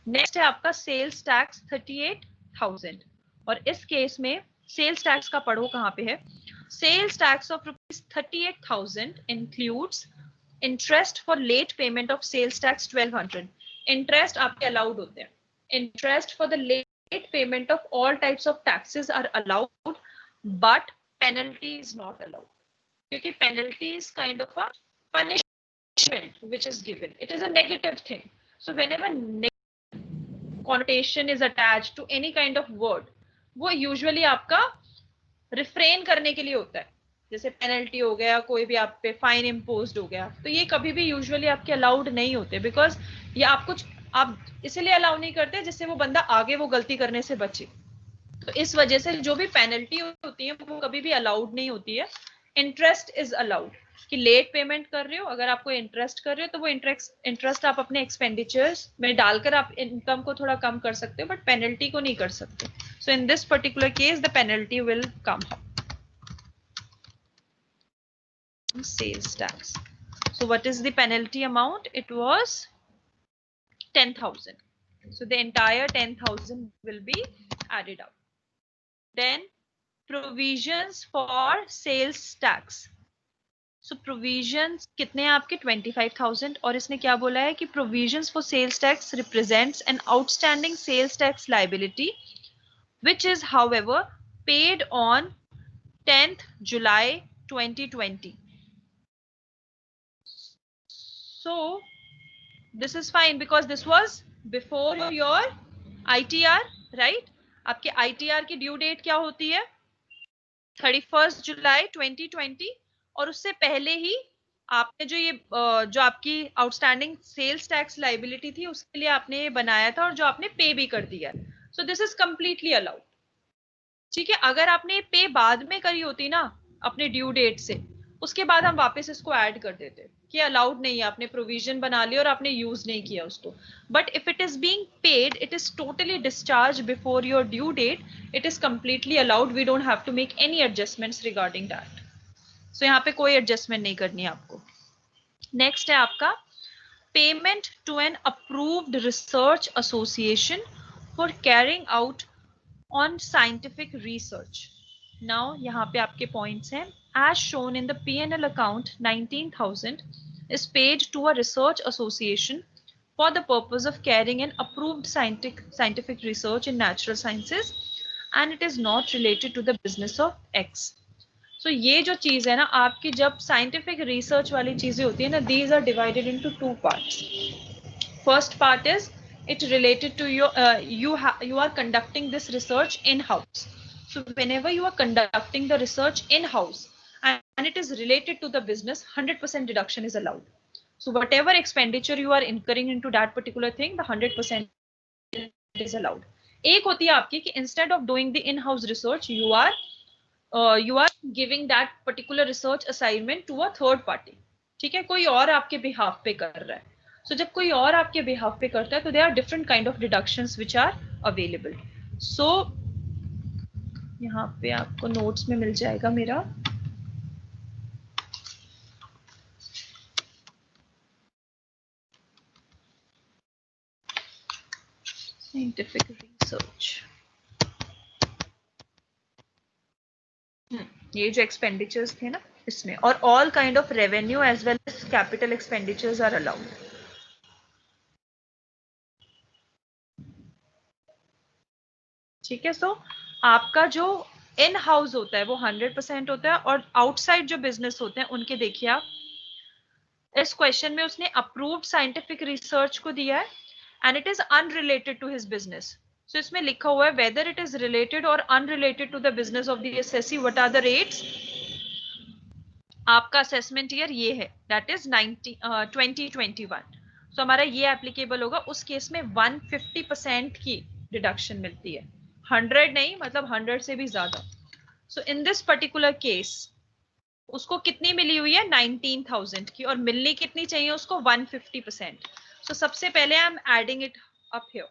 नेक्स्ट है आपका सेल्स टैक्स 38,000. और इस केस में सेल्स टैक्स का पढ़ो कहाँ पे है. Sales tax of rupees 38,000 includes interest for late payment of sales tax 1200. Interest आपके अलाउड होते हैं. Interest for the late payment of all types of taxes are allowed, but penalty is not allowed, क्योंकि penalty is kind of a punishment which is given. It is a negative thing. So whenever connotation is attached to any kind of word, वो usually आपका refrain करने के लिए होता है. जैसे penalty हो गया, कोई भी आप पे फाइन इम्पोज्ड हो गया, तो ये कभी भी यूजुअली आपके अलाउड नहीं होते, बिकॉज ये आप इसलिए अलाउ नहीं करते जिससे वो बंदा आगे वो गलती करने से बचे. तो इस वजह से जो भी पेनल्टी होती है वो कभी भी अलाउड नहीं होती है. इंटरेस्ट इज अलाउड, कि लेट पेमेंट कर रहे हो, अगर आपको इंटरेस्ट कर रहे हो तो वो इंटरेस्ट आप अपने एक्सपेंडिचर्स में डालकर आप इनकम को थोड़ा कम कर सकते हो, बट पेनल्टी को नहीं कर सकते. So in this particular case the penalty will come. Sales tax. So what is the penalty amount? It was 10,000. So the entire 10,000 will be added up. Then provisions for sales tax. So provisions कितने हैं आपके? 25,000. और इसने क्या बोला है कि provisions for sales tax represents an outstanding sales tax liability which is however paid on 10th July 2020. So this is fine because this was before your ITR, right? आपके ITR की ड्यू डेट क्या होती है? 31 जुलाई 2020. और उससे पहले ही आपने जो आपकी आउटस्टैंडिंग सेल्स टैक्स लाइबिलिटी थी उसके लिए आपने ये बनाया था और जो आपने पे भी कर दिया. सो दिस इज कंप्लीटली अलाउड. ठीक है, अगर आपने पे बाद में करी होती ना अपने ड्यू डेट से, उसके बाद हम वापस इसको ऐड कर देते कि अलाउड नहीं है, आपने प्रोविजन बना लिया और आपने यूज नहीं किया उसको. But if it is being paid, it is totally discharge before your due date, it is completely allowed. We don't have to make any adjustments regarding that. So यहाँ पे कोई एडजस्टमेंट नहीं करनी है आपको. नेक्स्ट है आपका payment to an approved research association for carrying out on scientific research. Now यहाँ पे आपके पॉइंट्स हैं. As shown in the P&L account, 19,000 is paid to a research association for the purpose of carrying an approved scientific research in natural sciences, and it is not related to the business of X. So ये जो चीज है ना आपकी, जब scientific research वाली चीजें होती है ना, these are divided into two parts. First part is it related to your you are conducting this research in house. So whenever you are conducting the research in house and it is related to the business, 100% deduction is allowed. So whatever expenditure you are incurring into that particular thing, the 100% is allowed. एक होती है आपकी कि instead of doing the in-house research, you are giving that particular research assignment to a third party. ठीक है, कोई और आपके behalf पे कर रहा है. So जब कोई और आपके behalf पे करता है तो there are different kind of deductions which are available. So यहाँ पे आपको notes में मिल जाएगा मेरा. Scientific research. ये जो expenditures थे ना इसमें, और all kind of revenue as well as capital expenditures are allowed. ठीक है, सो आपका जो इन हाउस होता है वो 100% होता है, और आउटसाइड जो बिजनेस होते हैं उनके देखिए आप, इस क्वेश्चन में उसने अप्रूव्ड साइंटिफिक रिसर्च को दिया है and it is unrelated to his business. So इसमें लिखा हुआ है वेदर इट इज रिलेटेड और unrelated to the business of the SSC, what are the rates. आपका असेसमेंट ईयर ये है, दैट इज 2021. सो हमारा ये एप्लीकेबल होगा. उस केस में 150% की डिडक्शन मिलती है, 100 नहीं, मतलब 100 से भी ज्यादा. सो इन दिस पर्टिकुलर केस उसको कितनी मिली हुई है, 19,000 की, और मिलनी कितनी चाहिए उसको, 150%. सो सबसे पहले I am adding it up here,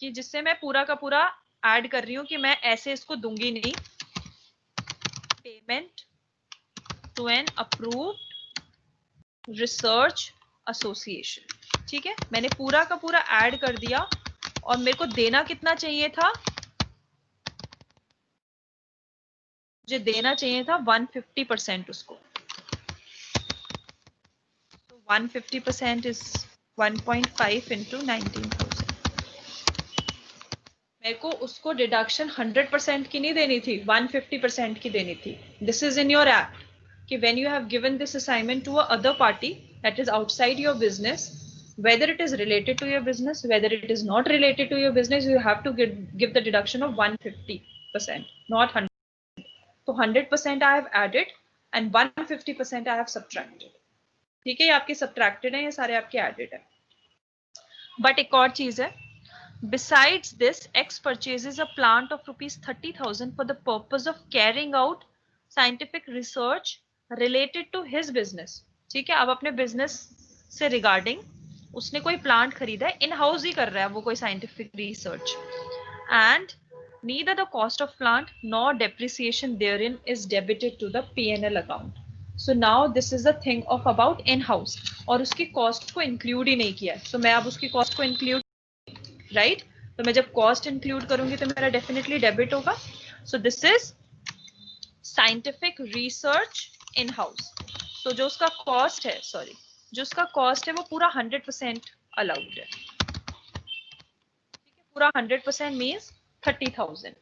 कि जिससे मैं पूरा का पूरा ऐड कर रही हूँ कि मैं ऐसे इसको दूंगी नहीं. Payment to an approved research association. ठीक है, मैंने पूरा का पूरा ऐड कर दिया, और मेरे को देना कितना चाहिए था, मुझे देना चाहिए था 150% उसको. 150% is 1.5 into 19,000. मेरे को उसको डिडक्शन 100% की नहीं देनी थी, 150% की देनी थी. This is in your app कि when you have given this assignment to a other party that is outside your business, whether it is related to your business, whether it is not related to your business, you have to give the deduction of 150%, not 100. So 100% I have added and 150% I have subtracted. ठीक है, ये आपके subtracted है, ये सारे आपके added है. But एक और चीज है, besides this X purchases a plant of ₹30,000 for the purpose of carrying out scientific research related to his business. ठीक है, अब अपने बिजनेस से रिगार्डिंग उसने कोई प्लांट खरीदा है, इन हाउस ही कर रहा है वो कोई scientific research, and neither the cost of plant nor depreciation therein is debited to the P&L account. So now this is the thing of about in-house, और उसकी cost को include ही नहीं किया. So मैं अब उसकी cost को include, right? तो मैं जब cost include करूंगी तो मेरा definitely debit होगा. So this is scientific research in-house. So जो उसका cost है, sorry, जो उसका cost है वो पूरा 100% allowed है. पूरा 100% means 30,000.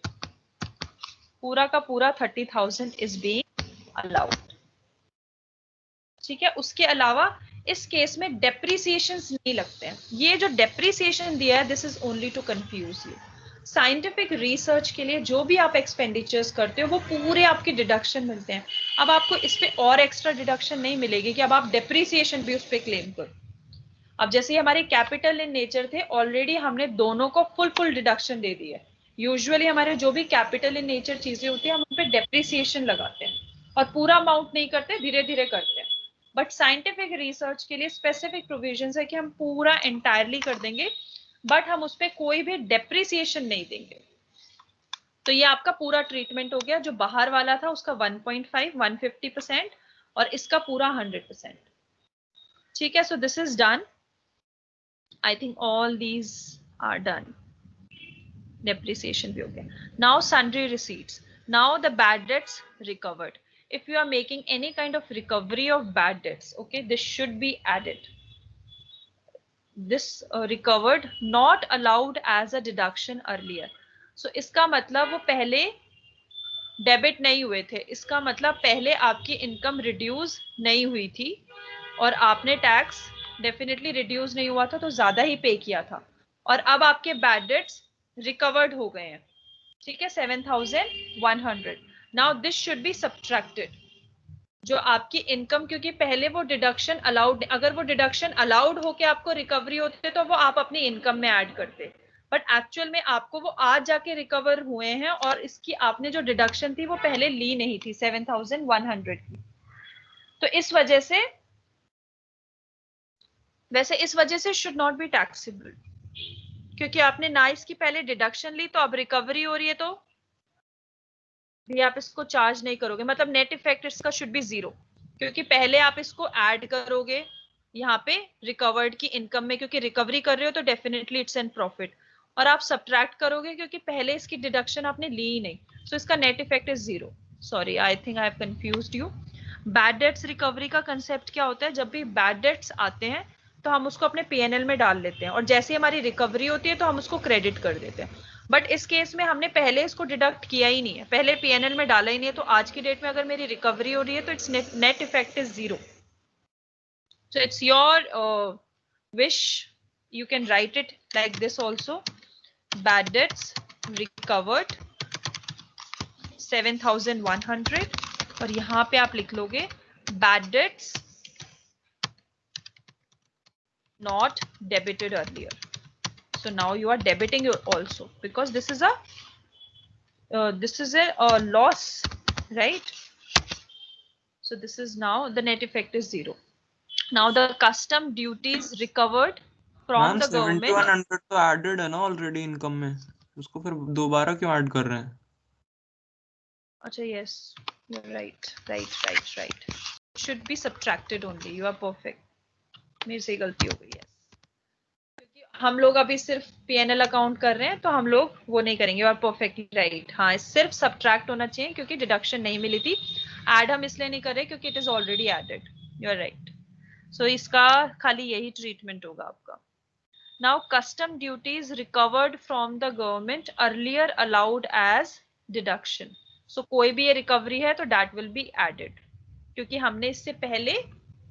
पूरा का पूरा 30,000 is being allowed. ठीक है, उसके अलावा इस केस में डेप्रिसिएशंस नहीं लगते हैं. ये जो डेप्रिसिएशन दिया है, this is only to confuse you. Scientific research के लिए जो भी आप एक्सपेंडिचर्स करते हो वो पूरे आपके डिडक्शन मिलते हैं. अब आपको इस पे और एक्स्ट्रा डिडक्शन नहीं मिलेगी कि अब आप डेप्रिसिएशन भी उस पर क्लेम करो. अब जैसे हमारे कैपिटल इन नेचर थे, ऑलरेडी हमने दोनों को फुल डिडक्शन दे दी है. यूजुअली हमारे जो भी कैपिटल इन नेचर चीजें होती है हम उन पे डेप्रिसिएशन लगाते हैं और पूरा अमाउंट नहीं करते, धीरे धीरे करते हैं. बट साइंटिफिक रिसर्च के लिए स्पेसिफिक प्रोविजंस है कि हम पूरा एंटायरली कर देंगे, बट हम उस पर कोई भी डेप्रिसिएशन नहीं देंगे. तो ये आपका पूरा ट्रीटमेंट हो गया. जो बाहर वाला था उसका 1.5 150% और इसका पूरा 100%. ठीक है, so this is done. I think all these are done. Depreciation भी हो गया. Now sundry receipts. Now the bad debts recovered. If you are making any kind of recovery of bad debts, okay, this should be added. This recovered, not allowed as a deduction earlier. So इसका मतलब वो पहले debit नहीं हुए थे. इसका मतलब पहले आपकी इनकम रिड्यूस नहीं हुई थी और आपने टैक्स डेफिनेटली रिड्यूस नहीं हुआ था तो ज्यादा ही पे किया था, और अब आपके बैड डेट्स रिकवर्ड हो गए हैं. ठीक है, 7,100. Now this should be subtracted. जो आपकी इनकम, क्योंकि पहले वो डिडक्शन अलाउड, अगर वो डिडक्शन अलाउड होके आपको रिकवरी होते तो वो आप अपनी इनकम में ऐड करते, बट एक्चुअल में आपको वो आज जाके रिकवर हुए हैं और इसकी आपने जो डिडक्शन थी वो पहले ली नहीं थी 7,100 की. तो इस वजह से, वैसे इस वजह से शुड नॉट बी टैक्सेबल, क्योंकि आपने ना इसकी पहले डिडक्शन ली तो अब रिकवरी हो रही है तो भी आप इसको चार्ज नहीं करोगे. मतलब नेट इफेक्ट इसका शुड बी 0, क्योंकि पहले आप इसको ऐड करोगे यहाँ पे रिकवर्ड की इनकम में, क्योंकि रिकवरी कर रहे हो तो डेफिनेटली इट्स एन प्रॉफिट, और आप सब्ट्रैक्ट करोगे क्योंकि पहले इसकी डिडक्शन आपने ली ही नहीं. सो इसका net effect is 0. Sorry, I think I have confused you. Bad debts recovery का कंसेप्ट क्या होता है? जब भी बैड डेट्स आते हैं तो हम उसको अपने पीएनएल में डाल लेते हैं और जैसे हमारी रिकवरी होती है तो हम उसको क्रेडिट कर देते हैं। बट इस केस में हमने पहले इसको डिडक्ट किया ही नहीं है, पहले पीएनएल में डाला ही नहीं है, तो आज की डेट में अगर मेरी रिकवरी हो रही है तो it's net effect is 0. So it's your wish. You can write it like this also. Bad debts recovered 7,100 और यहाँ पे आप लिख लोगे bad debts not debited earlier. So now you are debiting also because this is a loss, right? So this is now the net effect is 0. Now the custom duties recovered from ma'am the government. 7100 तो added है ना already income में, उसको फिर दोबारा क्यों add कर रहे हैं? अच्छा, yes, you're right. Should be subtracted only. You are perfect. मेरे से गलती हो गई है, क्योंकि हम लोग अभी सिर्फ पीएनएल अकाउंट कर रहे हैं तो हम लोग वो नहीं करेंगे. You are perfectly right. हाँ, सिर्फ सब्ट्रैक्ट होना चाहिए क्योंकि डिडक्शन नहीं मिली थी. ऐड हम इसलिए नहीं कर रहे क्योंकि it is already added. You are right. So इसका खाली यही ट्रीटमेंट होगा आपका. Now custom duties recovered from the government earlier allowed as deduction. So कोई भी ये रिकवरी है तो that will be added, क्योंकि हमने इससे पहले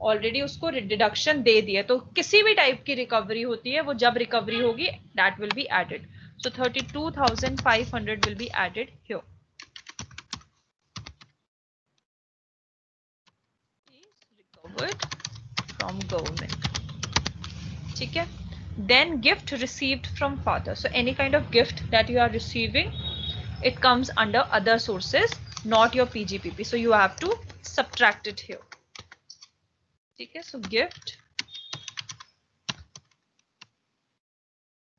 ऑलरेडी उसको डिडक्शन दे दिया. तो किसी भी टाइप की रिकवरी होती है वो जब रिकवरी होगी that will be added. So 32,500 will be added here. Recovered from government. ठीक है. Then gift received from father. So any kind of gift that you are receiving, it comes under other sources, not your PGPP. So you have to subtract it here. Okay, so gift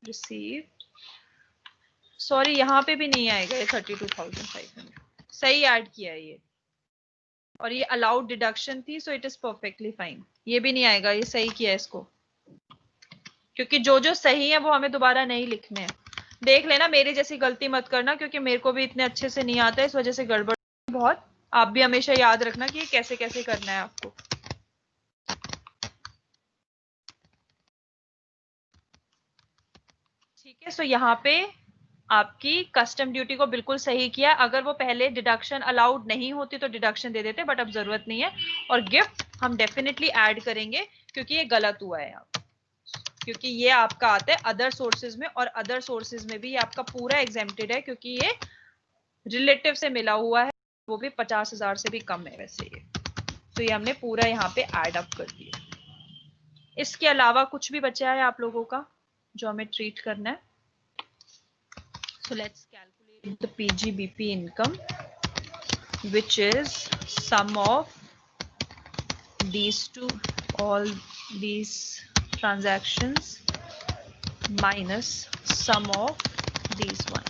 received. Sorry, यहाँ पे भी नहीं आएगा ये 32,500. सही add किया है ये, और ये allowed deduction थी, so it is perfectly fine. ये भी नहीं आएगा, ये सही किया है इसको, क्योंकि जो जो सही है वो हमें दोबारा नहीं लिखने हैं. देख लेना, मेरी जैसी गलती मत करना, क्योंकि मेरे को भी इतने अच्छे से नहीं आता है, इस वजह से गड़बड़ बहुत. आप भी हमेशा याद रखना कि ये कैसे कैसे करना है आपको. ठीक है. सो यहाँ पे आपकी कस्टम ड्यूटी को बिल्कुल सही किया. अगर वो पहले डिडक्शन अलाउड नहीं होती तो डिडक्शन दे देते, बट अब जरूरत नहीं है. और गिफ्ट हम डेफिनेटली ऐड करेंगे क्योंकि ये गलत हुआ है यहाँ, क्योंकि ये आपका आता है अदर सोर्सेज में, और अदर सोर्सेज में भी ये आपका पूरा एग्जेम्प्टेड है क्योंकि ये रिलेटिव से मिला हुआ है, वो भी 50,000 से भी कम है वैसे ये. तो ये हमने पूरा यहाँ पे ऐड अप कर दिया. इसके अलावा कुछ भी बचा है आप लोगों का जो हमें ट्रीट करना है? So let's calculate the PGBP income, which is sum of these two, all these transactions minus sum of these one.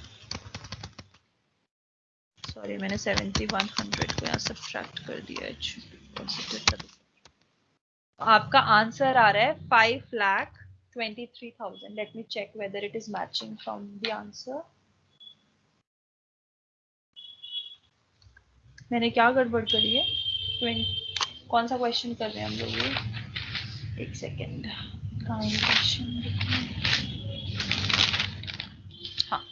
Sorry, मैंने 7,100 को यहाँ सब्ट्रैक्ट कर दिया है. आपका आंसर आ रहा है 5,23,000. Let me check whether it is matching from the answer. मैंने क्या गड़बड़ करी है? कौन सा क्वेश्चन कर रहे हैं हम लोग ये? एक सेकेंड. क्वेश्चन. हाँ.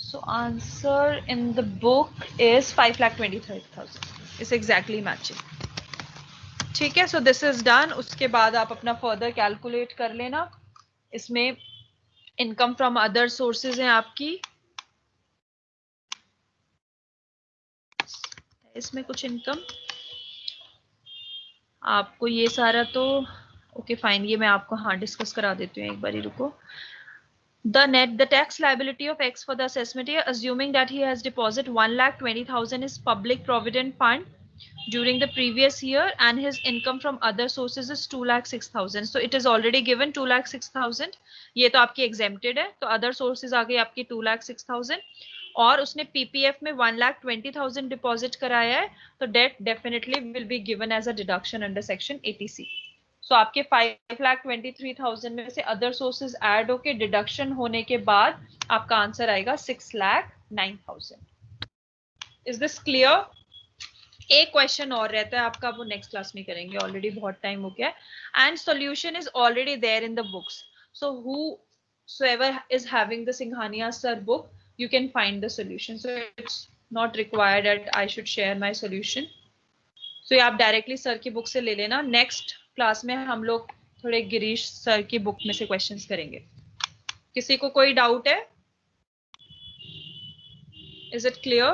So answer in the book is 5,23,000. It's exactly matching. ठीक है. So this is done. उसके बाद आप अपना further calculate कर लेना. इसमें income from other sources हैं आपकी. इसमें कुछ इनकम आपको ये सारा तो ओके फाइन, ये मैं आपको हाँ डिस्कस करा देती हूँ एक बारी, रुको. The tax liability of X for the assessment year, assuming that he has deposited 1,20,000 is public provident fund during the previous year and his income from other sources is 2,06,000. So it is already given 2,06,000. ये तो आपकी exempted है, तो other sources आ गई आपकी 2,06,000. और उसने PPF में 1,20,000 डिपॉजिट कराया है, तो that definitely will be given as a deduction under section 80C. So आपके 5,23,000 में से अदर सोर्सेज ऐड होके डिडक्शन होने के बाद आपका आंसर आएगा 6,09,000. Is this clear? एक क्वेश्चन और रहता है आपका, वो नेक्स्ट क्लास में करेंगे, ऑलरेडी बहुत टाइम हो गया है, and solution is already there in the books, so whosoever is having the Singhania sir book, you can find the solution, so it's not required that I should share my solution. So ये आप directly sir की book से ले लेना. Next class में हम लोग थोड़े गिरीश सर की बुक में से क्वेश्चंस करेंगे. किसी को कोई डाउट है? Is it clear?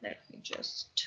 Let me just